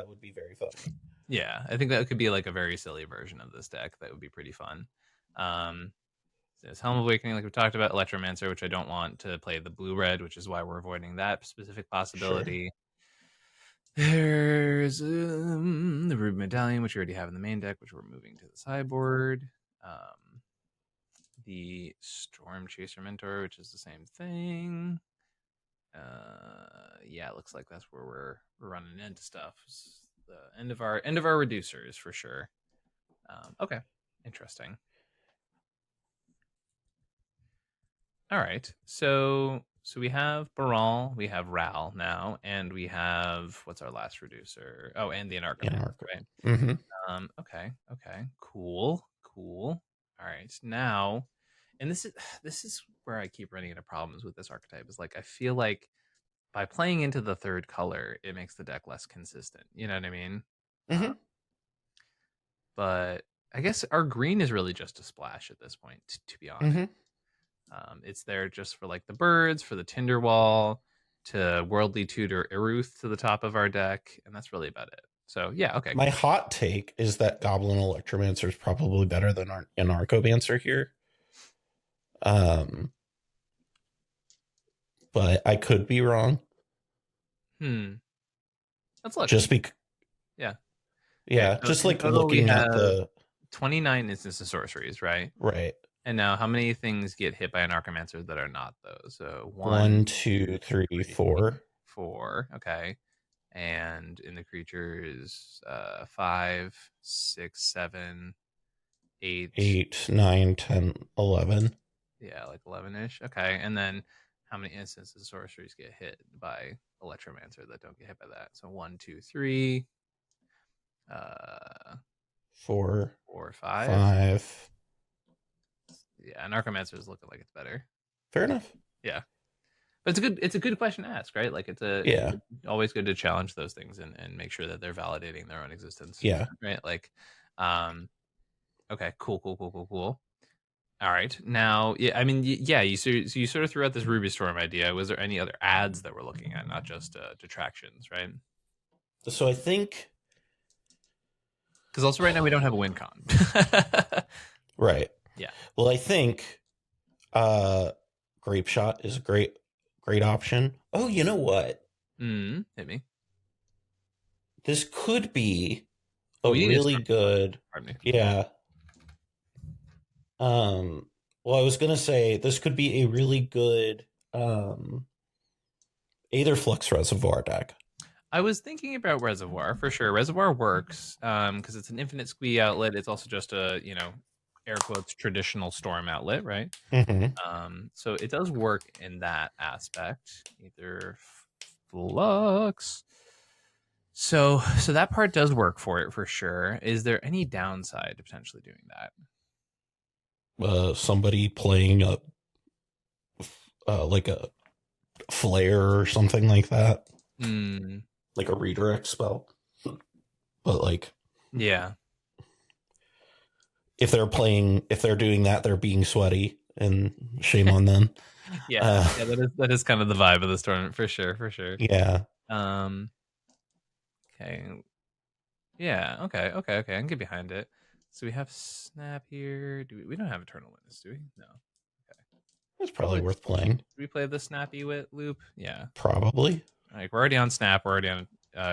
would be very funny. Yeah, I think that could be like a very silly version of this deck. That would be pretty fun. There's Helm of Awakening, like we talked about, Electromancer, which I don't want to play the blue-red, which is why we're avoiding that specific possibility. Sure. There's the Ruby Medallion, which we already have in the main deck, which we're moving to the sideboard. The Storm Chaser Mentor, which is the same thing. Yeah, it looks like that's where we're running into stuff. It's the end of our reducers for sure. Okay, interesting. All right, so we have Baral, we have Ral now, and we have, what's our last reducer? Oh, and the Anarchomancer, right? Mm-hmm. Okay, cool. All right, now, and this is where I keep running into problems with this archetype. Is like I feel like by playing into the third color, it makes the deck less consistent. You know what I mean? Mm-hmm. But I guess our green is really just a splash at this point, to be honest. Mm-hmm. It's there just for like the birds, for the Tinderwall, to Worldly Tutor Iruth to the top of our deck, and that's really about it. So yeah, okay. My hot take is that Goblin Electromancer is probably better than Anarchomancer here. But I could be wrong. Let's look. Just yeah. So just like looking at the 29 instances of sorceries, right? Right. And now, how many things get hit by an Archomancer that are not those? So 1, 2, 3, 4. 4. Okay. And in the creatures, 5, 6, 7, 8, 9, 10, 11. Yeah, like 11-ish. Okay. And then how many instances of sorceries get hit by Electromancer that don't get hit by that? So 1, 2, 3. 4, 5. 5. Yeah, an Archomancer is looking like it's better. Fair enough. Yeah, but it's a good question to ask, right? Like it's always good to challenge those things and make sure that they're validating their own existence. Yeah. Right. Like, okay, cool. All right, now, yeah, I mean, yeah, you sort of threw out this Ruby Storm idea. Was there any other ads that we're looking at, not just detractions, right? So I think, because also right now we don't have a win con. Right. Yeah. Well, I think Grape Shot is a great option. Oh, you know what? Hit me. This could be a really good. Pardon me. Yeah. Well, I was gonna say this could be a really good Aetherflux Reservoir deck. I was thinking about Reservoir for sure. Reservoir works because it's an infinite squee outlet. It's also just a air quotes traditional storm outlet, right? Mm-hmm. So it does work in that aspect. Aetherflux. So that part does work for it for sure. Is there any downside to potentially doing that? Somebody playing like a flare or something like that. Like a redirect spell. But like, yeah. If they're doing that, they're being sweaty. and shame on them. Yeah, that is kind of the vibe of this tournament for sure. Yeah. Okay. Yeah. Okay. I can get behind it. So we have Snap here. We don't have Eternal Witness, do we? No. Okay. It's probably worth playing. Should we play the Snappy Wit loop? Yeah. Probably. Like we're already on Snap. We're already on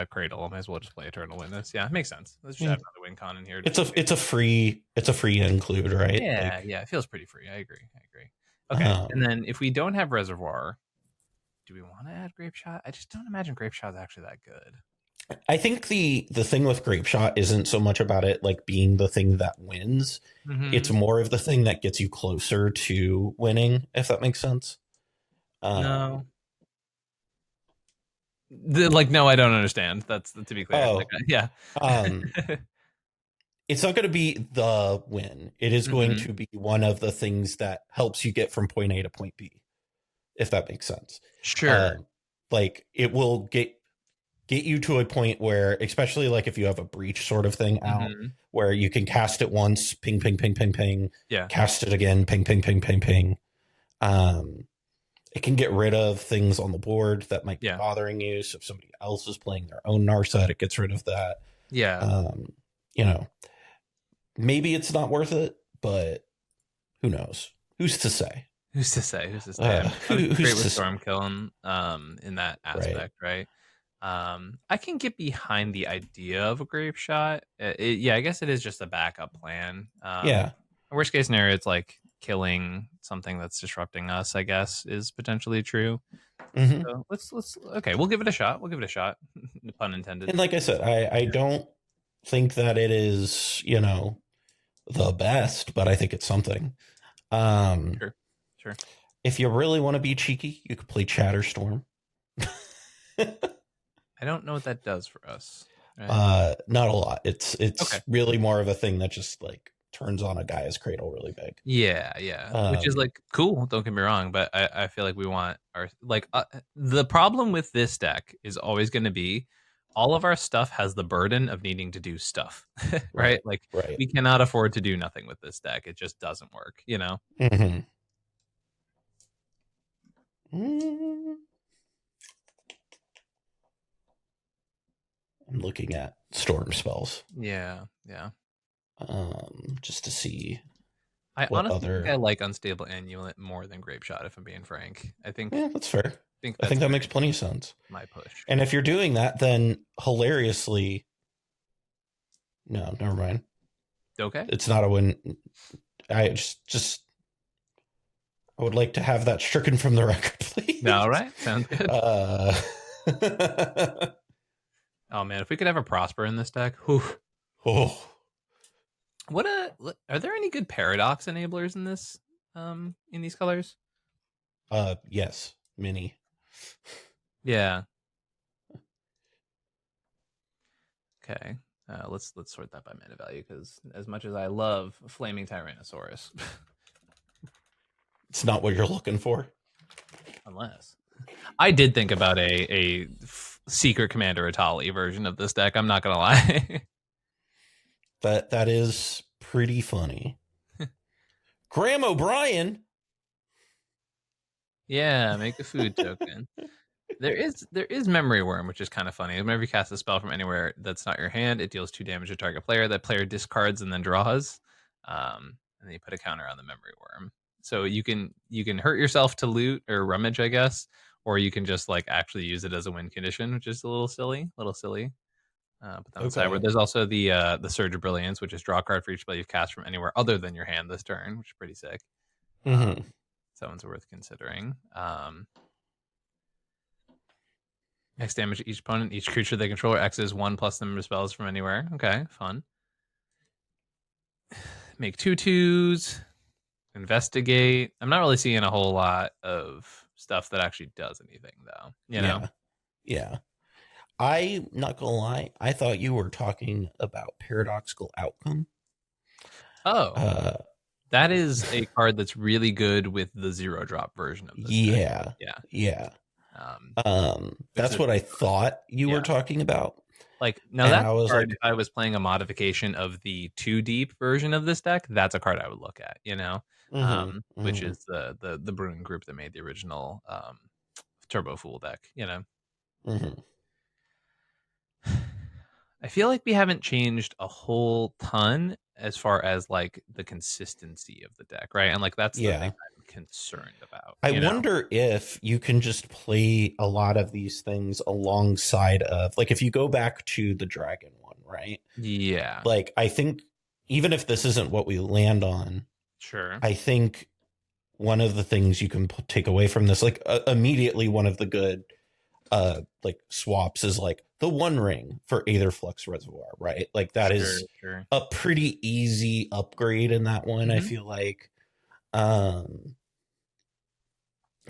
Cradle. Might as well just play Eternal Witness. Yeah, makes sense. Let's just add another win con in here. It's a free include, right? Yeah, like, yeah. It feels pretty free. I agree. Okay. And then if we don't have Reservoir, do we want to add Grape Shot? I just don't imagine Grape Shot is actually that good. I think the thing with Grape Shot isn't so much about it like being the thing that wins. It's more of the thing that gets you closer to winning, if that makes sense. No. No, I don't understand. That's to be clear. Oh, yeah. It's not going to be the win. It is going to be one of the things that helps you get from point A to point B, if that makes sense. Sure. Like it will get you to a point where, especially like if you have a breach sort of thing out, where you can cast it once, ping, ping, ping, ping, ping. Yeah. Cast it again, ping, ping, ping, ping, ping. It can get rid of things on the board that might be bothering you. So if somebody else is playing their own Narset, it gets rid of that. Yeah. Maybe it's not worth it, but who knows? Who's to say? Who's to say? Great with Storm Killing in that aspect, right? I can get behind the idea of a Grape Shot. I guess it is just a backup plan. Worst case scenario, it's like killing something that's disrupting us, I guess, is potentially true. So let's we'll give it a shot. Pun intended. And like I said, I don't think that it is, the best, but I think it's something. Sure. If you really want to be cheeky, you could play Chatterstorm. I don't know what that does for us. Right? Not a lot. It's really more of a thing that just like turns on a Gaia's Cradle really big. Yeah. Which is like cool. Don't get me wrong, but I feel like we want our the problem with this deck is always going to be all of our stuff has the burden of needing to do stuff, right? We cannot afford to do nothing with this deck. It just doesn't work, I'm looking at storm spells. Yeah. Just to see. I honestly think I like Unstable Amulet more than Grape Shot, if I'm being frank. I think that's fair. I think that makes plenty of sense. My push. And if you're doing that, then hilariously, no, never mind. Okay. It's not a win. I would like to have that stricken from the record, please. All right. Sounds good. Oh man, if we could have a Prosper in this deck. Whew. Oh. Are there any good Paradox enablers in this in these colors? Yes, many. Yeah. Okay. Let's sort that by mana value, because as much as I love Flaming Tyrannosaurus, it's not what you're looking for. Unless I did think about a Secret Commander Atali version of this deck. I'm not gonna lie. That is pretty funny. Graham O'Brien. Yeah, make a food token. There is Memory Worm, which is kind of funny. Whenever you cast a spell from anywhere that's not your hand, it deals 2 damage to target player. That player discards and then draws. And then you put a counter on the Memory Worm. So you can hurt yourself to loot or rummage, I guess, or you can just like actually use it as a win condition, which is a little silly. But on the side, where there's also the Surge of Brilliance, which is draw a card for each spell you've cast from anywhere other than your hand this turn, which is pretty sick. So one's worth considering. X damage to each opponent. Each creature they control or X is 1 plus the number of spells from anywhere. Okay, fun. Make 2/2s. Investigate. I'm not really seeing a whole lot of stuff that actually does anything, though. You know? Yeah. I'm not gonna lie. I thought you were talking about Paradoxical Outcome. Oh. That is a card that's really good with the 0-drop version of this. Yeah. That's what I thought you were talking about. Like, now And that's I a was card, like, if I was playing a modification of the 2 deep version of this deck, that's a card I would look at, you know? Which is the brewing group that made the original Turbo Fool deck, you know? I feel like we haven't changed a whole ton as far as like the consistency of the deck, right? And like that's the thing yeah. I'm concerned about. I You know? wonder if you can just play a lot of these things alongside of, like, if you go back to the Dragon one, right? Yeah. Like, I think even if this isn't what we land on, Sure. I think one of the things you can take away from this, like, immediately one of the good like swaps is like the One Ring for Aetherflux Reservoir, right? Like that is Sure. a pretty easy upgrade in that one, I feel like. And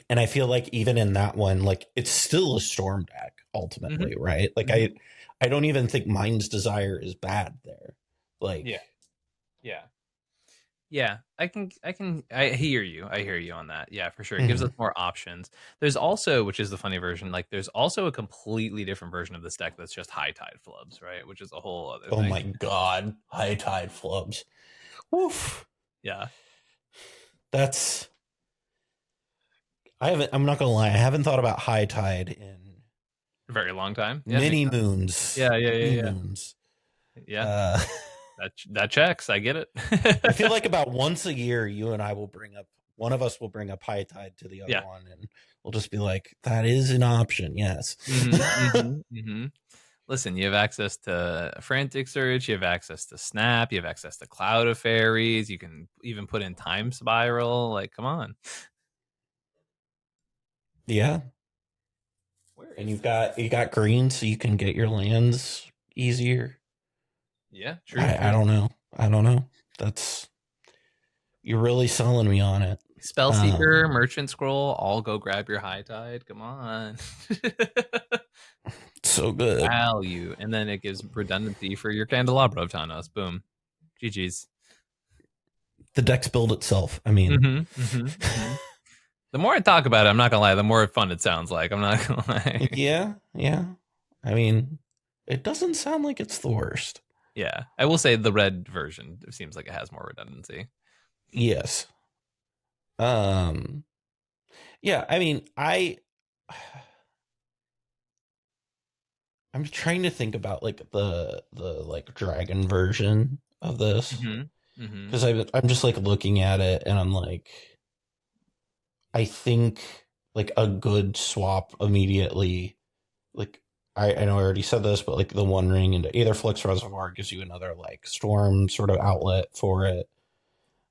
I feel like even in that one, like it's still a Storm deck ultimately, right? Like I don't even think Mind's Desire is bad there. Like Yeah, I hear you. I hear you on that. Yeah, for sure. It gives us more options. There's also, which is the funny version, like there's also a completely different version of this deck that's just High Tide Flubs, right? Which is a whole other oh thing. my god, High Tide Flubs. Woof. Yeah. That's I'm not gonna lie, I haven't thought about High Tide in A very long time. Yeah, many moons. Yeah. Many moons. Yeah. That checks. I get it. I feel like about once a year, you and I will one of us will bring up High Tide to the other one, and we'll just be like, that is an option. Yes. Listen, you have access to Frantic Search, you have access to Snap, you have access to Cloud of Fairies, you can even put in Time Spiral. Like, come on. Yeah. And you got green, so you can get your lands easier. Yeah, true. I don't know. You're really selling me on it. Spellseeker, Merchant Scroll, all go grab your High Tide. Come on. So good. Value. And then it gives redundancy for your Candelabra of Thanos. Boom. GG's. The deck's build itself. I mean, the more I talk about it, I'm not gonna lie, the more fun it sounds like. I'm not gonna lie. Yeah. I mean, it doesn't sound like it's the worst. Yeah. I will say the red version seems like it has more redundancy. Yes. Yeah, I mean, I'm trying to think about like the like dragon version of this, because I'm just like looking at it and I'm like, I think like a good swap immediately, like I know I already said this, but like the One Ring into Aetherflux Reservoir gives you another like storm sort of outlet for it.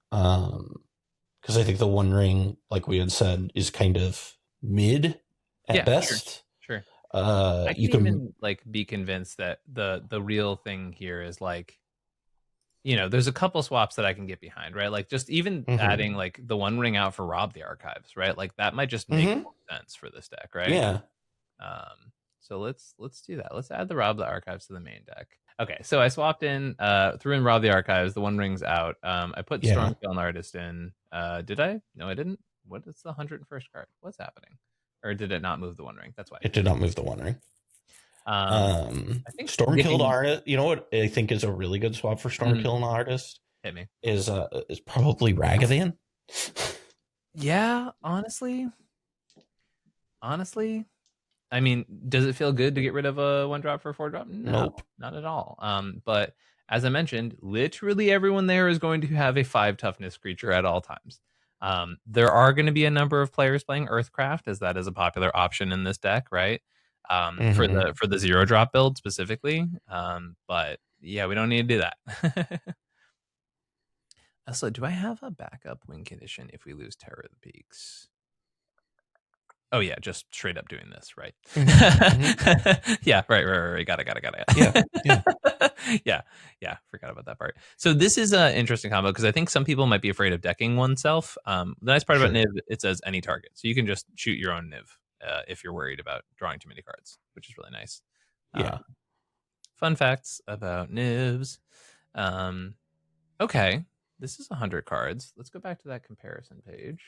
Because I think the One Ring, like we had said, is kind of mid at best. Sure. You can even like be convinced that the real thing here is like, you know, there's a couple swaps that I can get behind, right? Like just even adding like the One Ring out for Rob the Archives, right? Like that might just make more sense for this deck, right? Yeah. So let's do that. Let's add the Rob the Archives to the main deck. Okay, so I swapped in, threw in Rob the Archives. The One Ring's out. I put Stormkill Artist in. Did I? No, I didn't. What is the 101st card? What's happening? Or did it not move the One Ring? That's why it did not move the One Ring. I think Stormkill Artist. You know what I think is a really good swap for Stormkill Artist? Hit me. Is probably Ragavan. Yeah, honestly. I mean, does it feel good to get rid of a 1-drop for a 4-drop? No, nope, not at all. But as I mentioned, literally everyone there is going to have a 5 toughness creature at all times. There are going to be a number of players playing Earthcraft, as that is a popular option in this deck, right? For the 0-drop build specifically. But yeah, we don't need to do that. Also, do I have a backup win condition if we lose Terror of the Peaks? Oh yeah, just straight up doing this, right? Yeah, right. Got it. Yeah. Forgot about that part. So this is an interesting combo because I think some people might be afraid of decking oneself. The nice part about Niv, it says any target, so you can just shoot your own Niv if you're worried about drawing too many cards, which is really nice. Yeah. Fun facts about Nivs. Okay, this is 100 cards. Let's go back to that comparison page.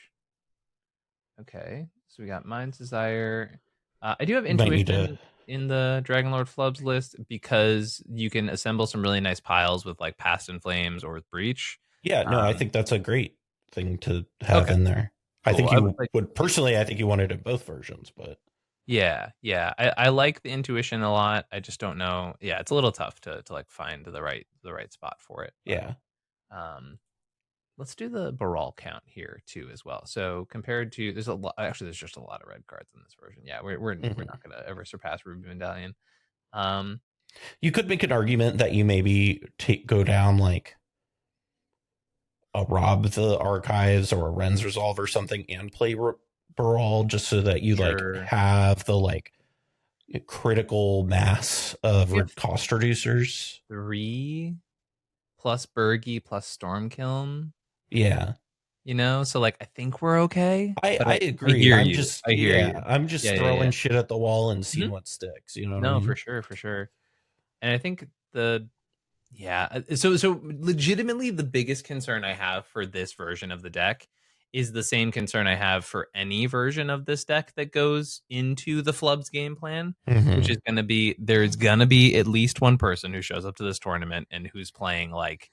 Okay, so we got Mind's Desire. I do have Intuition. in the Dragonlord Flubs list because you can assemble some really nice piles with like Past in Flames or with Breach. Yeah, no, I think that's a great thing to have Okay, in there. I cool. think you would personally. I think you wanted it both versions, but yeah. I like the intuition a lot. I just don't know. Yeah, it's a little tough to like find the right spot for it. But, yeah. Um, let's do the Baral count here too as well. So compared to there's a lot. Actually, there's just a lot of red cards in this version. Yeah, we're not gonna ever surpass Ruby Medallion. You could make an argument that you maybe go down like a Rob the Archives or a Ren's Resolve or something and play Baral just so that you like have the like critical mass of cost reducers. 3 plus Bergie plus Stormkiln. Yeah. You know, so like I think we're okay. I agree. I hear you. I'm just throwing shit at the wall and seeing what sticks. You know what I mean? For sure. And I think so legitimately the biggest concern I have for this version of the deck is the same concern I have for any version of this deck that goes into the Flubs game plan, which is going to be there's going to be at least one person who shows up to this tournament and who's playing like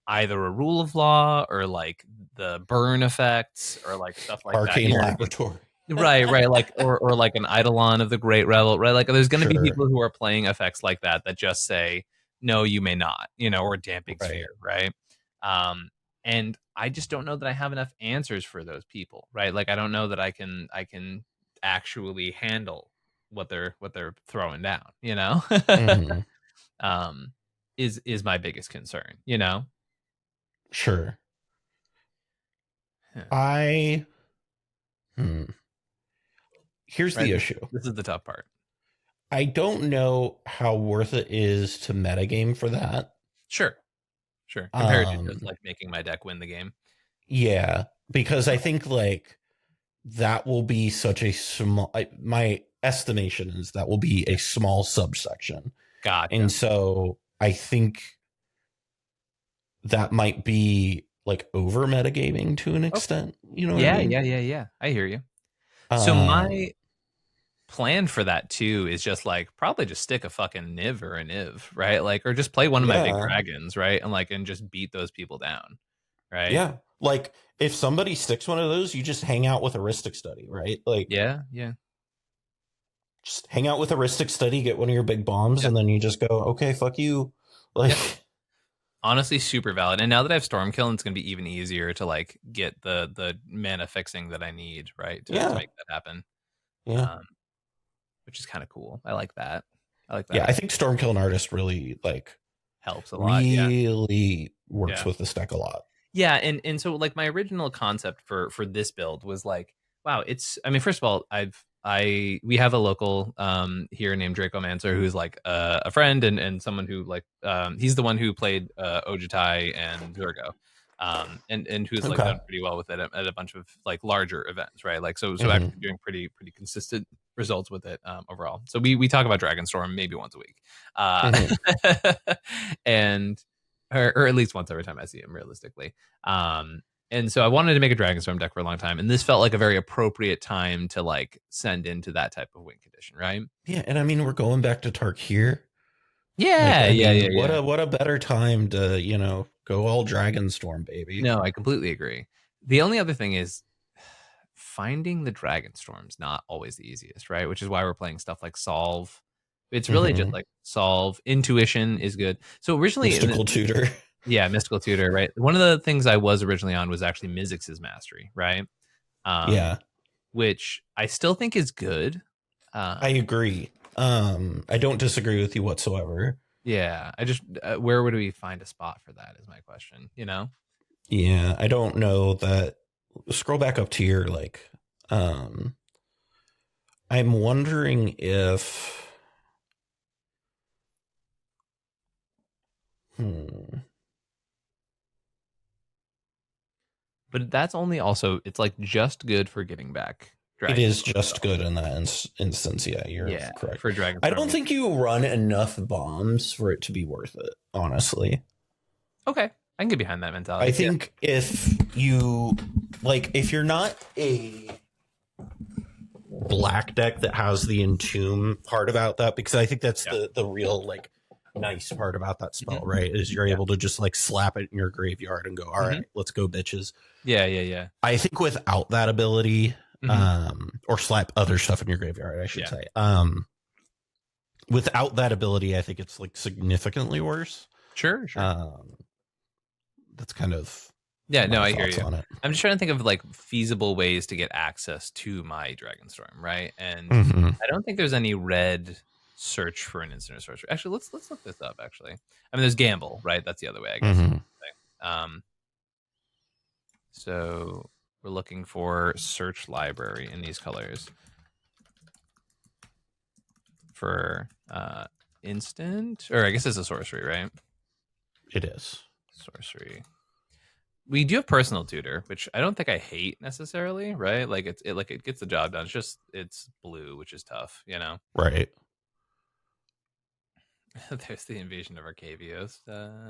either a Rule of Law or like the burn effects or like stuff like Arcane Laboratory. right like or like an Eidolon of the Great Revel, right? Like there's going to be people who are playing effects like that just say no, you may not, you know, or Damping Sphere, right? And I just don't know that I have enough answers for those people, right? Like I don't know that I can actually handle what they're throwing down, you know. Is my biggest concern, you know. Sure. Here's the issue. This is the tough part. I don't know how worth it is to metagame for that. Sure. Compared to just like making my deck win the game. Yeah, because I think like that will be such a small. My estimation is that will be a small subsection. Gotcha. And so I think that might be like over metagaming to an extent. You know what I mean? Yeah. I hear you. So my plan for that too is just like probably just stick a fucking Niv or a Niv, right? Like or just play one of my big dragons, right? And just beat those people down, right? Yeah. Like if somebody sticks one of those, you just hang out with Heuristic Study, right? Like yeah. Just hang out with Heuristic Study, get one of your big bombs, and then you just go, okay, fuck you. Like honestly, super valid. And now that I have Stormkiln, it's gonna be even easier to like get the mana fixing that I need, right? To make that happen. Yeah. Which is kind of cool. I like that. Yeah, I think Stormkiln Artist really like helps a lot. Really works with this deck a lot. Yeah, and so like my original concept for this build was like, wow, I mean, first of all, we have a local here named Dracomancer who's like a friend and someone who like he's the one who played Ojutai and Zurgo. And who's like done pretty well with it at a bunch of like larger events, right? Like so actually doing pretty consistent results with it overall. So we talk about Dragonstorm maybe once a week, and or at least once every time I see him, realistically. And so I wanted to make a Dragonstorm deck for a long time, and this felt like a very appropriate time to like send into that type of win condition, right? Yeah, and I mean we're going back to Tark here. Yeah, like, what a better time to go all Dragonstorm, baby. No, I completely agree. The only other thing is finding the Dragonstorm's not always the easiest, right? Which is why we're playing stuff like Solve. It's really just like Solve. Intuition is good. So originally Mystical Tutor. Yeah, Mystical Tutor, right? One of the things I was originally on was actually Mizzix's Mastery, right? Which I still think is good. I agree. I don't disagree with you whatsoever. Yeah, I just where would we find a spot for that is my question, you know? Yeah, I don't know that. Scroll back up to your like I'm wondering if But that's only also it's like just good for getting back. It is just good in that instance. Yeah, you're correct. For Dragon, I don't think you run enough bombs for it to be worth it, honestly. Okay, I can get behind that mentality. I think if you like, if you're not a black deck that has the Entomb part about that, because I think that's the real like nice part about that spell, right? Is you're able to just like slap it in your graveyard and go, all right, let's go, bitches. Yeah. I think without that ability, or slap other stuff in your graveyard, I should say. Without that ability, I think it's like significantly worse. Sure. That's kind of no, I hear you. I'm just trying to think of like feasible ways to get access to my Dragonstorm, right? And I don't think there's any red search for an instant or sorcery. Actually, let's look this up. Actually, I mean, there's gamble, right? That's the other way, I guess. So we're looking for search library in these colors for instant, or I guess it's a sorcery, right? It is sorcery. We do have personal tutor, which I don't think I hate necessarily, right? Like it gets the job done. It's just it's blue, which is tough, you know. Right. There's the invasion of Arcavios,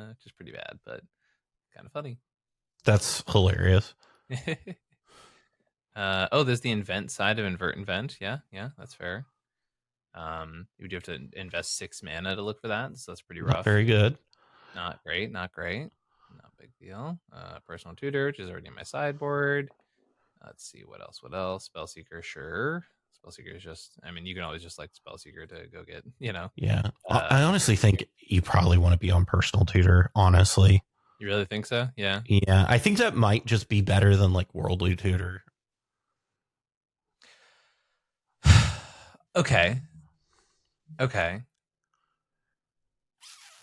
which is pretty bad, but kind of funny. That's hilarious. Oh, there's the invent side of invert invent. Yeah, that's fair. You do have to invest 6 mana to look for that, so that's pretty rough. Not very good. Not great. Not big deal. Personal tutor, which is already in my sideboard. Let's see what else. Spellseeker, sure. Spellseeker is just, I mean, you can always just like Spellseeker to go get, you know. Yeah. I honestly think you probably want to be on personal tutor, honestly. You really think so? Yeah. Yeah. I think that might just be better than like worldly tutor. Okay.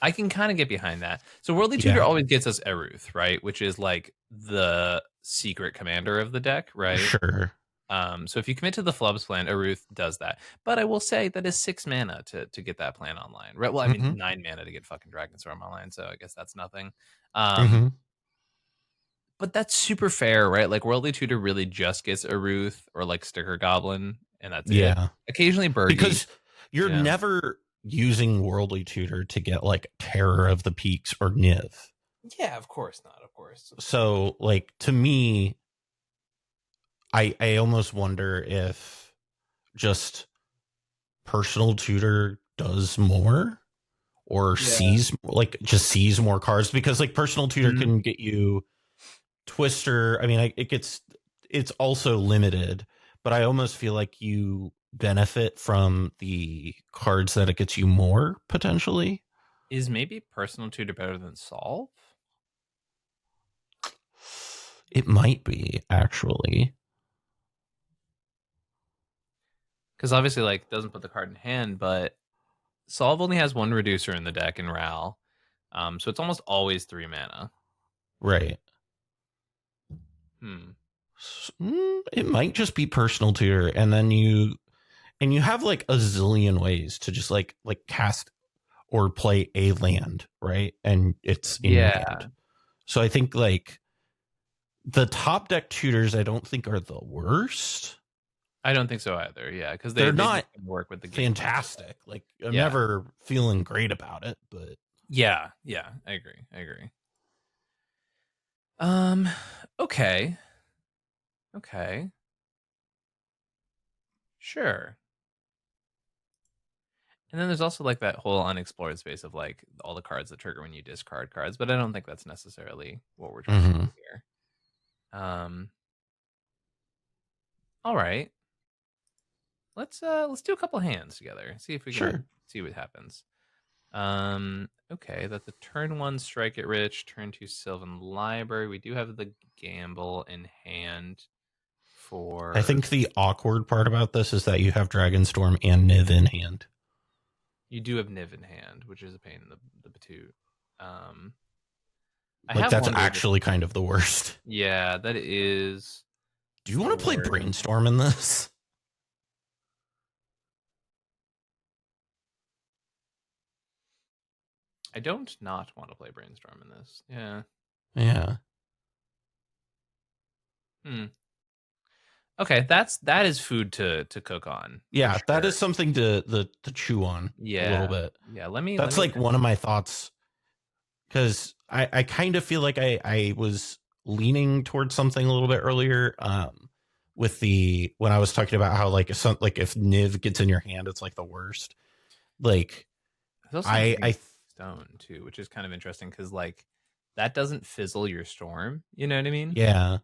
I can kind of get behind that. So Worldly Tutor always gets us Eruth, right? Which is like the secret commander of the deck, right? Sure. So if you commit to the Flubs plan, Eruth does that. But I will say that is 6 mana to get that plan online, right? Well, I mean 9 mana to get fucking Dragonstorm online, so I guess that's nothing. But that's super fair, right? Like Worldly Tutor really just gets Eruth or like Sticker Goblin, and that's it. Occasionally Birdie. Because you're never using Worldly Tutor to get like Terror of the Peaks or Niv. Yeah, of course not. Of course. So like to me, I almost wonder if just personal tutor does more or sees more cards, because like personal tutor can get you Twister. I mean, it's also limited, but I almost feel like you benefit from the cards that it gets you more potentially. Is maybe personal tutor better than solve? It might be, actually, because obviously like doesn't put the card in hand, but solve only has 1 reducer in the deck in Ral, so it's almost always 3 mana, right? It might just be personal tutor, and then you have like a zillion ways to just like cast or play a land, right? And it's in hand. So I think like the top deck tutors, I don't think are the worst. I don't think so either. Yeah, because they're not work with the game. Fantastic. Like I'm never feeling great about it, but yeah, I agree. Okay. Sure. And then there's also like that whole unexplored space of like all the cards that trigger when you discard cards, but I don't think that's necessarily what we're trying to do here. All right. Let's do a couple hands together. See if we can see what happens. Okay, that's a turn 1 Strike It Rich, turn 2 Sylvan Library. We do have the gamble in hand for. I think the awkward part about this is that you have Dragonstorm and Niv in hand. You do have Niv in hand, which is a pain in the patoot. That's actually kind of the worst. Yeah, that is. Do you want to play Brainstorm in this? I don't not want to play Brainstorm in this. Yeah. Okay, that is food to cook on. Yeah, that is something to chew on a little bit. Yeah, That's like one of my thoughts, because I kind of feel like I was leaning towards something a little bit earlier, with when I was talking about how like if Niv gets in your hand, it's like the worst. Like I stone too, which is kind of interesting because like that doesn't fizzle your storm. You know what I mean? Yeah.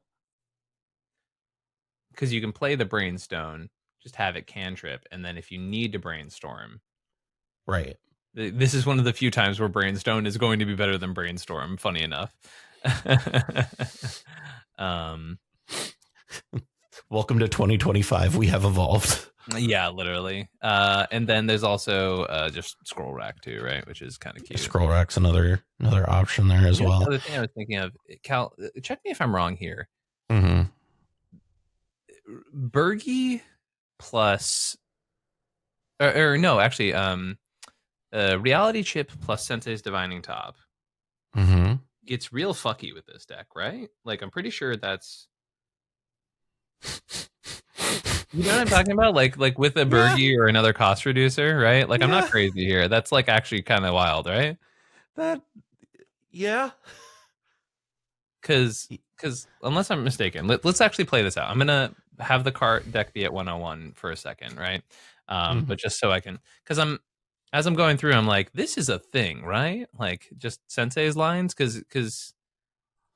Because you can play the Brainstone, just have it cantrip, and then if you need to brainstorm, right. This is one of the few times where Brainstone is going to be better than Brainstorm. Funny enough. Welcome to 2025. We have evolved. Yeah, literally. And then there's also just Scroll Rack too, right? Which is kind of cute. Scroll Rack's another option there as well. The other thing I was thinking of, Cal, check me if I'm wrong here. Mm-hmm. Bergie plus, or no, actually, Reality Chip plus Sensei's Divining Top gets real fucky with this deck, right? Like, I'm pretty sure that's. You know what I'm talking about? Like with a Bergie or another cost reducer, right? Like, I'm not crazy here. That's like actually kind of wild, right? Because unless I'm mistaken, let's actually play this out. I'm gonna have the card deck be at 101 for a second, right? But just so I can, because as I'm going through, I'm like, this is a thing, right? Like just Sensei's lines, because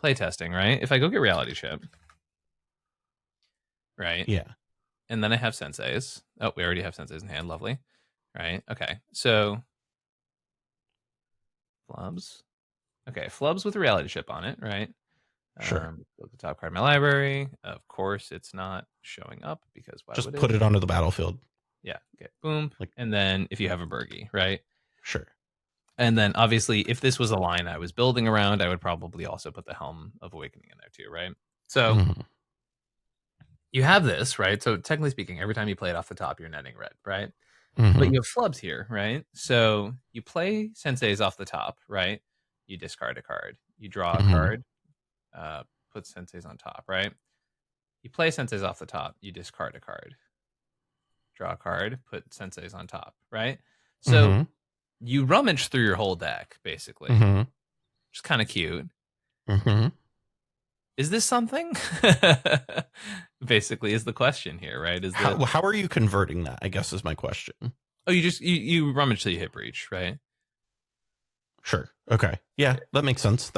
playtesting, right? If I go get Reality Chip, right? Yeah. And then I have Sensei's. Oh, we already have Sensei's in hand. Lovely. Right. Okay. So Flubs. Okay. Flubs with a Reality Chip on it, right? Sure. Go to the top card of my library. Of course, it's not showing up because why just would put it onto the battlefield. Yeah. Okay. Boom. And then if you have a Bergie, right? Sure. And then obviously, if this was a line I was building around, I would probably also put the Helm of Awakening in there too, right? So you have this, right? So technically speaking, every time you play it off the top, you're netting red, right? But you have flubs here, right? So you play Sensei's off the top, right? You discard a card. You draw a card, put Sensei's on top, right? You play Sensei's off the top. You discard a card. Draw a card, put Sensei's on top, right? So you rummage through your whole deck, basically. Which is kind of cute. Is this something? Basically, is the question here, right? Is how are you converting that? I guess is my question. Oh, you rummage till you hit breach, right? Sure. Okay. Yeah, that makes sense.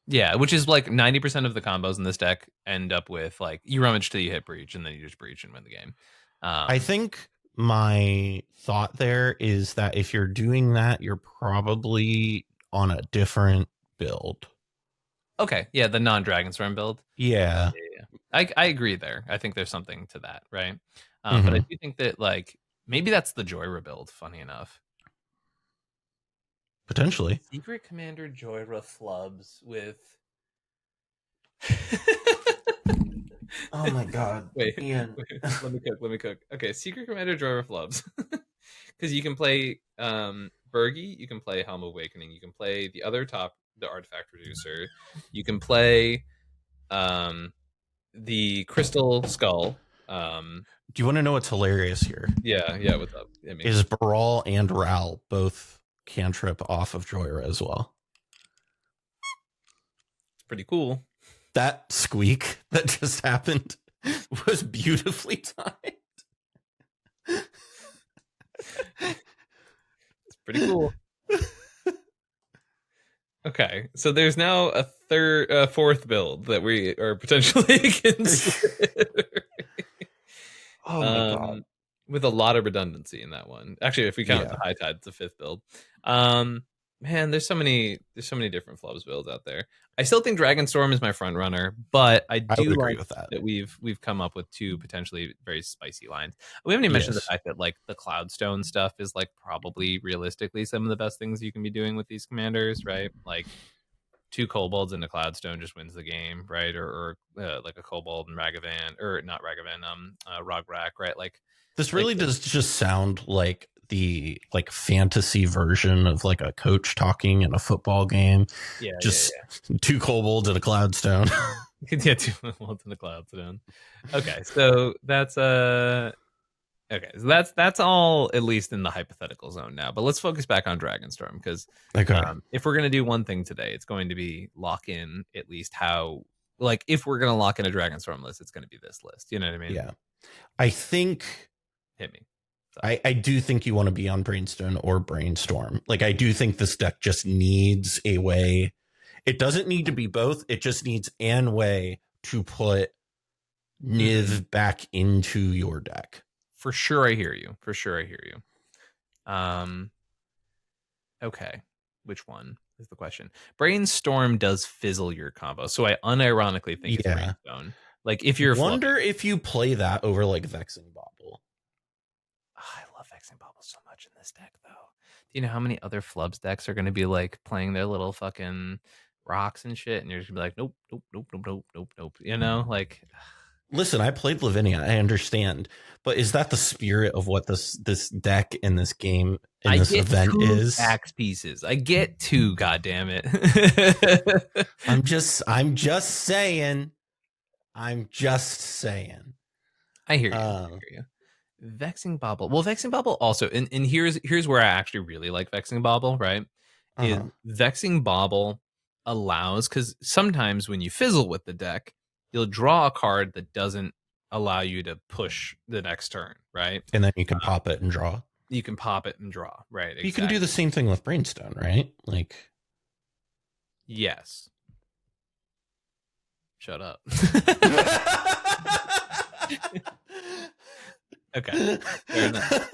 Yeah, which is like 90% of the combos in this deck end up with like you rummage till you hit breach, and then you just breach and win the game. I think my thought there is that if you're doing that, you're probably on a different build. Okay, yeah, the non-Dragonstorm build. Yeah. I agree there. I think there's something to that, right? But I do think that like maybe that's the Joyra build. Funny enough, potentially Secret Commander Joyra Flubs with. Oh my god! Wait, Ian. Let me cook. Okay, Secret Commander Joyra Flubs, because you can play Bergie, you can play Helm of Awakening, you can play the other top, the Artifact Reducer, you can play the Crystal Skull. Do you want to know what's hilarious here? Yeah. What's up? Is Brawl and Ral both cantrip off of Joyra as well? It's pretty cool. That squeak that just happened was beautifully timed. It's pretty cool. Okay, so there's now a fourth build that we are potentially considering. Oh my god. With a lot of redundancy in that one. Actually, if we count the High Tide, it's a fifth build. Man, there's so many different Flubs builds out there. I still think Dragonstorm is my front runner, but I do agree like with that. We've come up with two potentially very spicy lines. We haven't even mentioned the fact that like the Cloudstone stuff is like probably realistically some of the best things you can be doing with these commanders, right? Like 2 kobolds and a Cloudstone just wins the game, right? Or like a kobold and Ragavan, or not Ragavan, Rograk, right? Like this really does just sound like the like fantasy version of like a coach talking in a football game. Yeah, just 2 kobolds and a Cloudstone. Yeah, 2 kobolds and a Cloudstone. Okay, so that's that's all at least in the hypothetical zone now. But let's focus back on Dragonstorm because if we're gonna do one thing today, it's going to be lock in at least how like if we're gonna lock in a Dragonstorm list, it's gonna be this list. You know what I mean? Yeah. I think hit me. I do think you want to be on Brainstorm or Brainstorm. Like, I do think this deck just needs a way. It doesn't need to be both. It just needs an way to put Niv back into your deck. For sure, I hear you. Okay. Which one is the question? Brainstorm does fizzle your combo, so I unironically think it's Rainstone. Like, if you're if you play that over like Vexing Bauble. I love Vexing Bauble so much in this deck, though. Do you know how many other Flubs decks are going to be like playing their little fucking rocks and shit, and you're just gonna be like, nope, nope, nope, nope, nope, nope, nope. You know, like. Listen, I played Lavinia. I understand, but is that the spirit of what this deck in this game in this event is? Axe pieces. I get 2. God damn it! I'm just saying. I hear you. Vexing Bauble. Well, Vexing Bauble also, and here's where I actually really like Vexing Bauble. Right, is Vexing Bauble allows, because sometimes when you fizzle with the deck, you'll draw a card that doesn't allow you to push the next turn, right? And then you can pop it and draw. You can pop it and draw, right? Exactly. You can do the same thing with Brainstone, right? Like, yes. Shut up. Okay. Fair enough.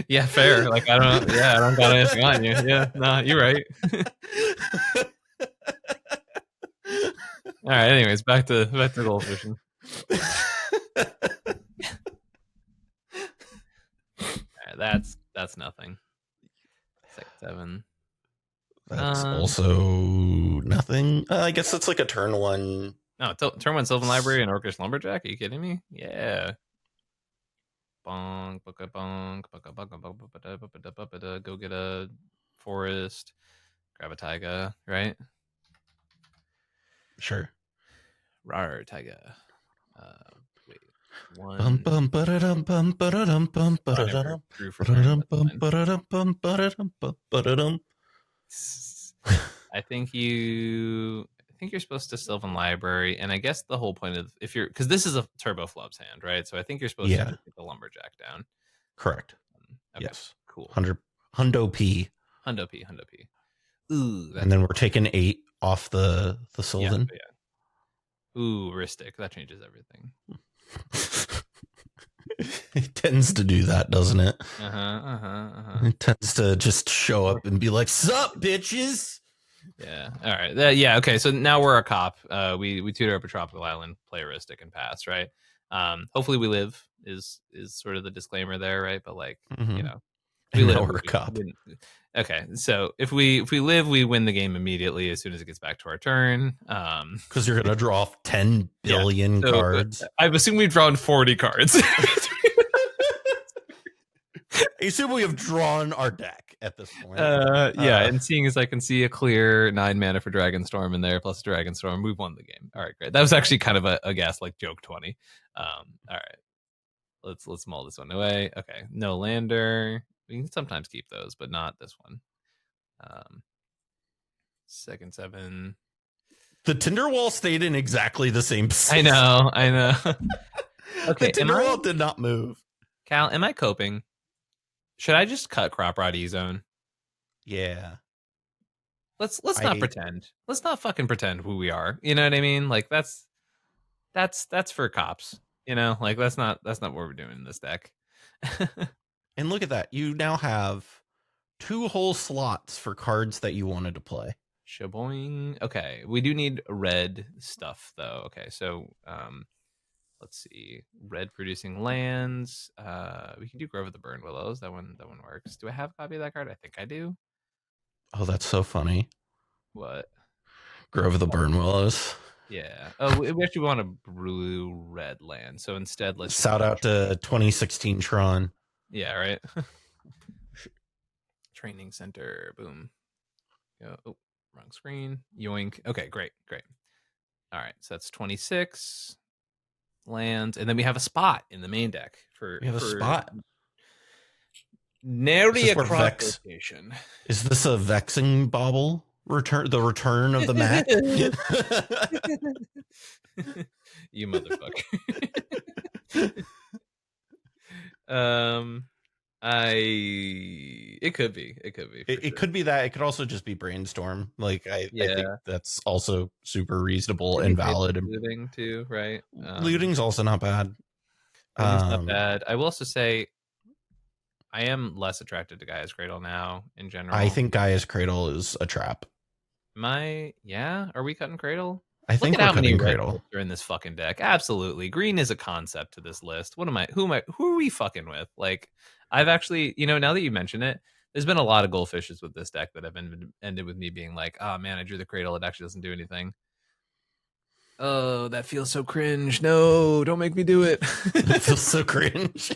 Yeah, fair. Like, I don't got anything on you. Yeah, no, you're right. All right. Anyways, back to gold fishing. All right, that's nothing. 6, 7. That's also nothing. I guess it's like a turn 1. No, turn 1 Sylvan Library and Orcish Lumberjack. Are you kidding me? Yeah. Bonk, bucka, bonk, bucka, bucka, bucka, go get a forest, grab a taiga, right? Sure. Rar taiga. Wait. 1. I think you're supposed to Sylvan Library, and I guess the whole point of, if you're, because this is a Turbo Flubs hand, right? So I think you're supposed to get the Lumberjack down. Correct. Okay, yes. Cool. Hundo P. Ooh. And then we're taking 8 off the Sylvan. Yeah. Ooh, Ristic. That changes everything. It tends to do that, doesn't it? It tends to just show up and be like, "Sup, bitches." Yeah. All right. Yeah. Okay. So now we're a cop. We tutor up a tropical island, play Ristic, and pass. Right. Hopefully we live is sort of the disclaimer there, right? But like, you know, we live. We're a cop. Okay. So if we live, we win the game immediately as soon as it gets back to our turn. Because you're gonna draw 10 billion cards. I've assumed we've drawn 40 cards. I assume we have drawn our deck at this point. And seeing as I can see a clear 9 mana for Dragonstorm in there, plus Dragonstorm, we've won the game. All right, great. That was actually kind of a guess, like joke 20. All right, let's mull this one away. Okay, no lander. We can sometimes keep those, but not this one. Second 7. The Tinderwall stayed in exactly the same position. I know. Okay, the Tinderwall did not move. Cal, am I coping? Should I just cut Crop Rod E-Zone? Yeah. Let's not pretend. Let's not fucking pretend who we are. You know what I mean? Like that's for cops. You know, like that's not what we're doing in this deck. And look at that. You now have 2 whole slots for cards that you wanted to play. Shaboing. Okay. We do need red stuff though. Okay, so let's see. Red producing lands. We can do Grove of the Burn Willows. That one works. Do I have a copy of that card? I think I do. Oh, that's so funny. What? Grove of the Burn Willows. Yeah. Oh, we actually want a blue-red land. So instead, let's shout out to 2016 Tron. Yeah, right. Training center. Boom. Oh, wrong screen. Yoink. Okay, great. All right, so that's 26 lands, and then we have a spot in the main deck for. We have a spot. Nary a crop rotation. Is this a vexing bauble? The return of the Mac? You motherfucker. It could be. It could be that. It could also just be brainstorm. Like I think that's also super reasonable and valid. Looting too, right? Looting's also not bad. Not bad. I will also say I am less attracted to Gaia's Cradle now in general. I think Gaia's Cradle is a trap. Are we cutting Cradle? I think we're cutting Cradle. Are in this fucking deck. Absolutely. Green is a concept to this list. Who are we fucking with? Like, I've actually, now that you mention it, there's been a lot of goldfishes with this deck that have ended with me being like, oh man, I drew the Cradle. It actually doesn't do anything. Oh, that feels so cringe. No, don't make me do it. It feels so cringe.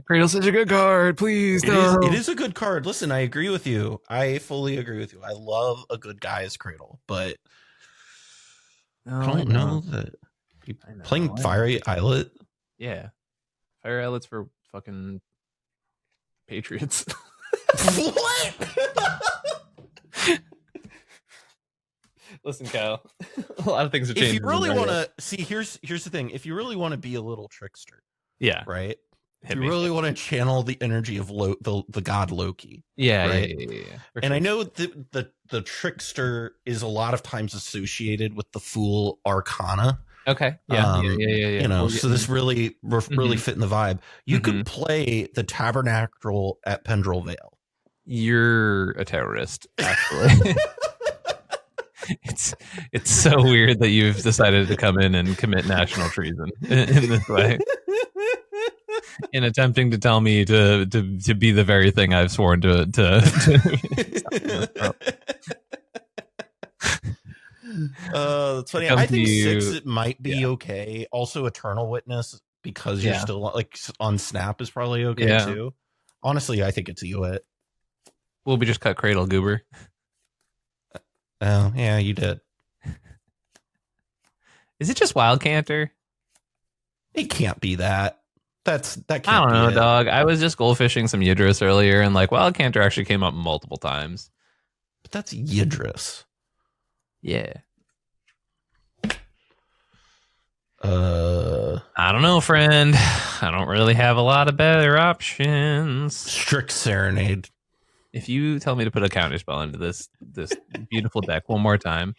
Cradle's such a good card. Please, no. It is a good card. Listen, I agree with you. I fully agree with you. I love a good Gaia's Cradle, but I don't know that playing Fiery Islet. Yeah. Fire Islet's for fucking Patriots. What? Listen, Kyle, a lot of things are changing. If you really want to see, here's the thing. If you really want to be a little trickster, right? If you really want to channel the energy of the god Loki, right? And I know the trickster is a lot of times associated with the Fool Arcana. Okay. So this really fit in the vibe. You could play the Tabernacle at Pendrell Vale. You're a terrorist, actually. It's so weird that you've decided to come in and commit national treason in this way, in attempting to tell me to be the very thing I've sworn to. That's funny. I think 6 it might be okay. Also, Eternal Witness, because you're still like on Snap, is probably okay too. Honestly, I think it's a UIT. Will we just cut Cradle, Goober? Oh, yeah, you did. Is it just Wild Canter? It can't be that. That can't I don't know, be dog. I was just goldfishing some Yidris earlier, and like Wild Canter actually came up multiple times. But that's Yidris. Yeah. I don't know, friend. I don't really have a lot of better options. Strict Serenade. If you tell me to put a counterspell into this beautiful deck one more time.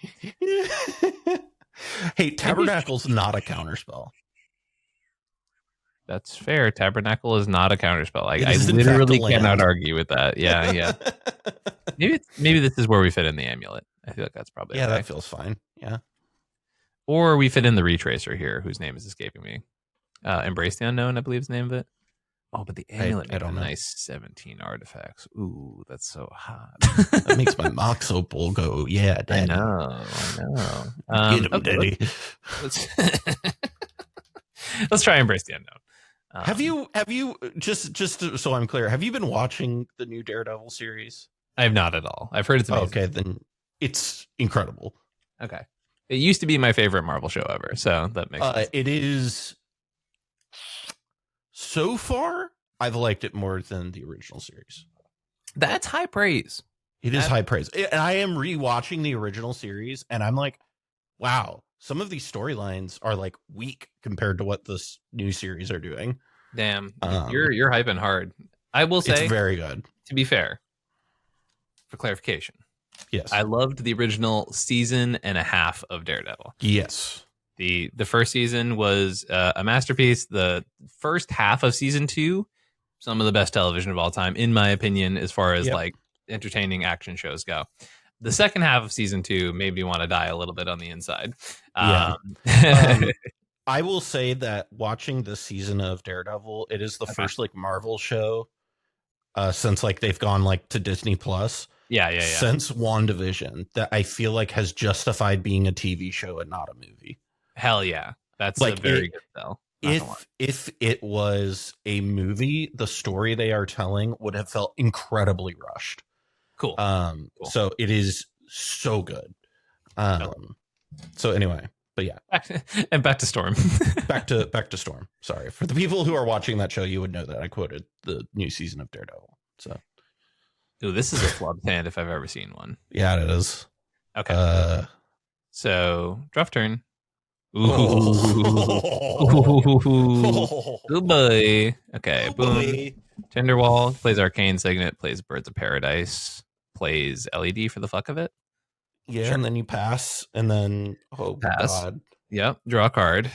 Hey, Tabernacle's not a counterspell. That's fair. Tabernacle is not a counterspell. I literally cannot argue with that. Yeah. Maybe this is where we fit in the amulet. I feel like that's probably that feels fine. Yeah. Or we fit in the retracer here, whose name is escaping me. Embrace the Unknown, I believe is the name of it. Oh, but the amulet makes a nice 17 artifacts. Ooh, that's so hot. That makes my Mox Opal go, yeah, Daddy. I know. Get him, Daddy. Let's try Embrace the Unknown. Have you just so I'm clear, have you been watching the new Daredevil series? I have not at all. I've heard it's amazing. Okay, then it's incredible. Okay. It used to be my favorite Marvel show ever, so that makes sense. It is. So far, I've liked it more than the original series. That's high praise. It is high praise. And I am rewatching the original series, and I'm like, wow, some of these storylines are like weak compared to what this new series are doing. Damn, you're hyping hard. I will say, it's very good. To be fair, for clarification, yes, I loved the original season and a half of Daredevil. Yes. The first season was a masterpiece. The first half of season 2, some of the best television of all time, in my opinion, as far as like entertaining action shows go. The second half of season 2 made me want to die a little bit on the inside. I will say that watching this season of Daredevil, it is the first like Marvel show since like they've gone like to Disney Plus. Yeah. Since WandaVision that I feel like has justified being a TV show and not a movie. Hell yeah. That's like a very good sell. If it was a movie, the story they are telling would have felt incredibly rushed. Cool. So it is so good. So anyway, But yeah, back to Storm. back to Storm. Sorry, for the people who are watching that show, you would know that I quoted the new season of Daredevil. So, ooh, this is a flub hand if I've ever seen one. Yeah, it is. Okay. So draft turn. Ooh. Good boy. Okay. Boom. Tinderwall plays Arcane Signet. Plays Birds of Paradise. Plays LED for the fuck of it. Yeah, sure. And then you pass, and then pass. God. Yep. Draw a card.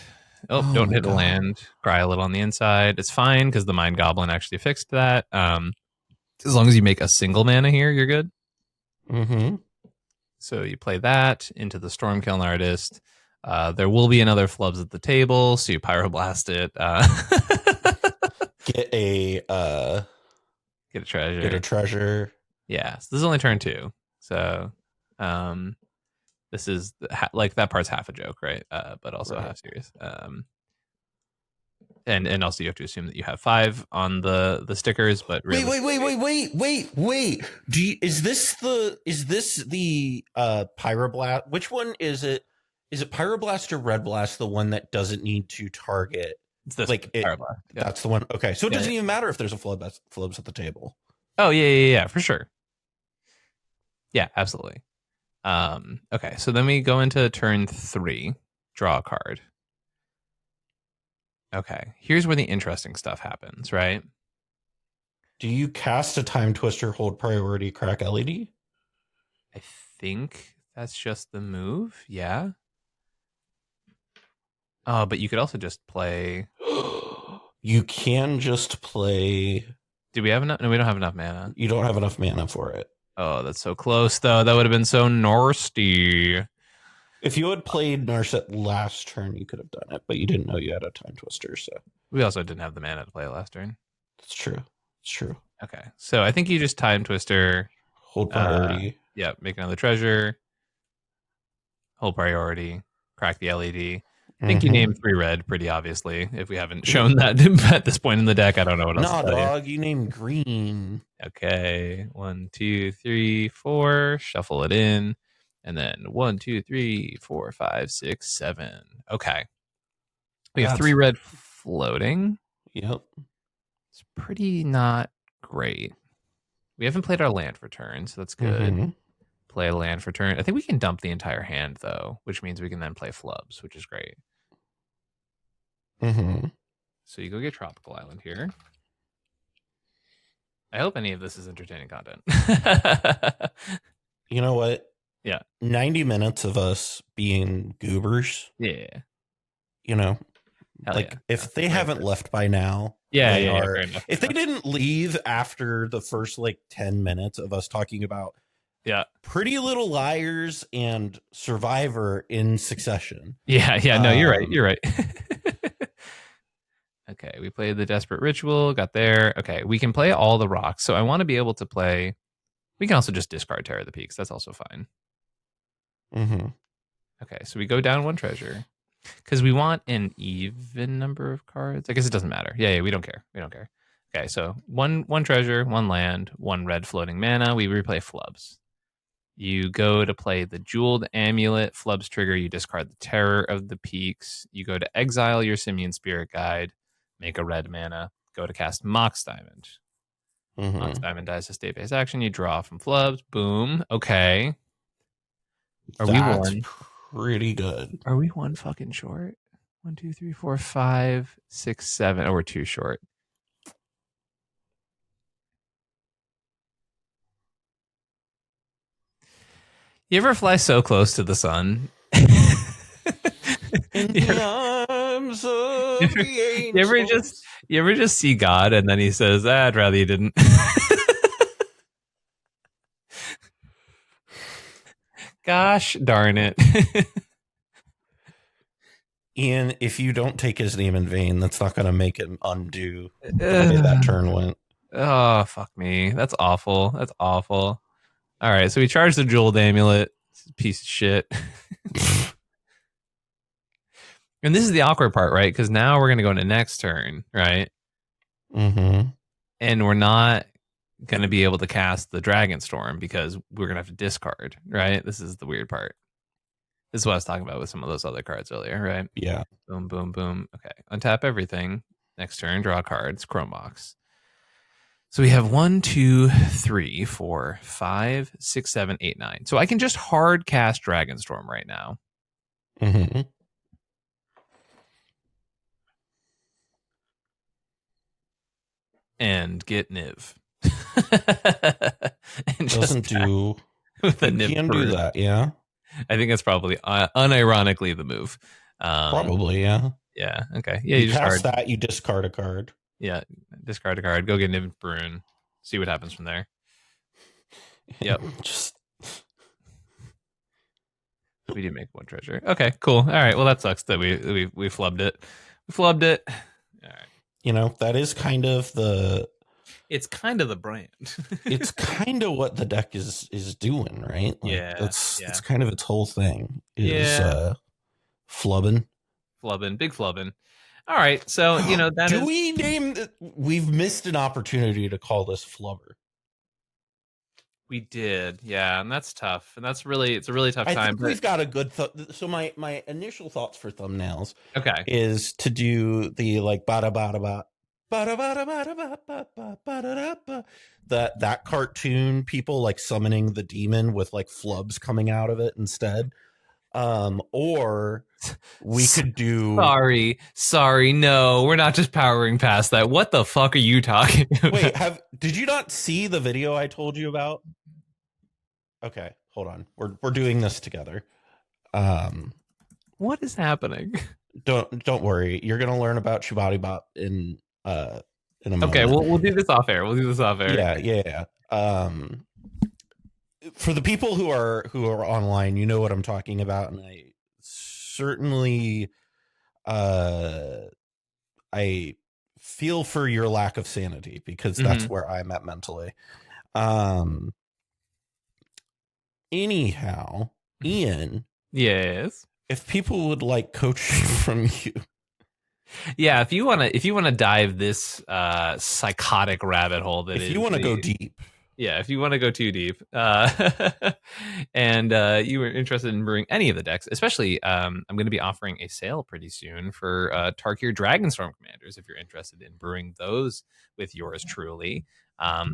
Oh, don't hit a land. Cry a little on the inside. It's fine because the Mind Goblin actually fixed that. As long as you make a single mana here, you're good. Mm-hmm. So you play that into the Stormkiln Artist. There will be another Flubs at the table, so you Pyroblast it. Get a treasure. Get a treasure. Yeah. So this is only turn 2. So this is like that part's half a joke, right? But also half serious. And also you have to assume that you have 5 on the stickers, but really wait. Is this the Pyroblast? Which one is it? Is it Pyroblast or Red Blast, the one that doesn't need to target? It's this Pyroblast. Yeah. That's the one. Okay, so it doesn't even matter if there's a Flubs at the table. Oh yeah, for sure. Yeah, absolutely. Okay, so then we go into turn 3, draw a card. Okay, here's where the interesting stuff happens, right? Do you cast a Time Twister, hold priority, crack LED? I think that's just the move, yeah. Oh, but you could also just play... You can just play... Do we have enough? No, we don't have enough mana. You don't have enough mana for it. Oh, that's so close, though. That would have been so nasty. If you had played Narset last turn, you could have done it, but you didn't know you had a Time Twister, so... We also didn't have the mana to play it last turn. That's true. It's true. Okay, so I think you just Time Twister... Hold priority. Yeah, make another treasure. Hold priority. Crack the LED. I think you named 3 red pretty obviously. If we haven't shown that at this point in the deck, I don't know what else to tell dog, you named green. Okay, 1, 2, 3, 4. Shuffle it in. And then 1, 2, 3, 4, 5, 6, 7. Okay. We have 3 red floating. Yep. It's pretty not great. We haven't played our land for turn, so that's good. Play a land for turn. I think we can dump the entire hand, though, which means we can then play Flubs, which is great. So you go get Tropical Island here. I hope any of this is entertaining content. You know what? Yeah. 90 minutes of us being goobers. Yeah. You know, if they haven't left by now. Yeah, if they didn't leave after the first 10 minutes of us talking about Pretty Little Liars and Survivor in succession. Yeah, no, you're right. Okay, we played the Desperate Ritual, got there. Okay, we can play all the rocks. So I want to be able to play... We can also just discard Terror of the Peaks. That's also fine. Okay, so we go down 1 treasure. Because we want an even number of cards. I guess it doesn't matter. Yeah, we don't care. Okay, so one treasure, 1 land, 1 red floating mana. We replay Flubs. You go to play the Jeweled Amulet. Flubs trigger. You discard the Terror of the Peaks. You go to exile your Simian Spirit Guide. Make a red mana. Go to cast Mox Diamond. Mox Diamond dies to state-based action. You draw from Flubs. Boom. Okay. Are we 1? Pretty good. Are we 1 fucking short? 1, 2, 3, 4, 5, 6, 7. Oh, we're 2 short. You ever fly so close to the sun? In the arms of the angels. You ever just see God and then he says, I'd rather you didn't. Gosh darn it. Ian, if you don't take his name in vain, that's not going to make him undo the way that turn went. Oh, fuck me. That's awful. All right, so we charge the Jeweled Amulet. Piece of shit. And this is the awkward part, right? Because now we're going to go into next turn, right? And we're not going to be able to cast the Dragonstorm because we're going to have to discard, right? This is the weird part. This is what I was talking about with some of those other cards earlier, right? Yeah. Boom, boom, boom. Okay. Untap everything. Next turn, draw cards. Chrome box. So we have 1, 2, 3, 4, 5, 6, 7, 8, 9. So I can just hard cast Dragonstorm right now. Mm-hmm. And get Niv. And Doesn't do. With a You Niv can Perun. do that, yeah. I think that's probably unironically the move. Probably, yeah. Yeah. Okay. Yeah. You just cast that. You discard a card. Yeah. Discard a card. Go get Niv Perun. See what happens from there. Yep. Just. We did make 1 treasure. Okay. Cool. All right. Well, that sucks that we flubbed it. We flubbed it. All right. You know, that is kind of the. It's kind of the brand. It's kind of what the deck is doing, right? Like, Yeah. It's kind of its whole thing. Is flubbing. Big flubbing. All right. So, you know, that Do we name. We've missed an opportunity to call this flubber. We did, yeah, and that's tough, and it's a really tough time. I think we've got a good so my initial thoughts for thumbnails, okay, is to do the like that cartoon people like summoning the demon with like flubs coming out of it instead, or we could do. Sorry, no, we're not just powering past that. What the fuck are you talking about? Wait, did you not see the video I told you about? Okay, hold on. We're doing this together. What is happening? Don't worry. You're gonna learn about Shibari Bot in a moment. Okay, we'll do this off air. Yeah. For the people who are online, you know what I'm talking about, and I certainly I feel for your lack of sanity, because that's where I'm at mentally. Anyhow, Ian. Yes. If people would like coaching from you. Yeah, if you wanna dive this psychotic rabbit hole that if you want to go deep. Yeah, if you want to go too deep, and you were interested in brewing any of the decks, especially I'm going to be offering a sale pretty soon for Tarkir Dragonstorm Commanders if you're interested in brewing those with yours truly.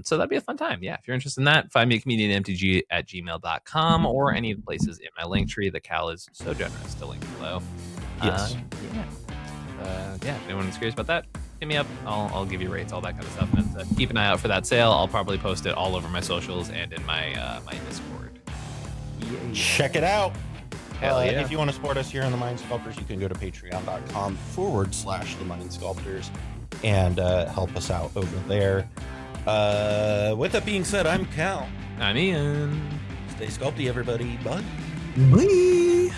So that'd be a fun time. Yeah, if you're interested in that, find me at comedianmtg@gmail.com or any of the places in my link tree that Cal is so generous to link below. Yes. Yeah, if anyone's curious about that, hit me up. I'll give you rates, all that kind of stuff. And keep an eye out for that sale. I'll probably post it all over my socials and in my my Discord. Yeah. Check it out. Hell yeah. If you want to support us here on the Mind Sculptors, you can go to patreon.com/the Mind Sculptors and help us out over there. With that being said, I'm Cal. I'm Ian. Stay sculpty, everybody. Bye. Bye.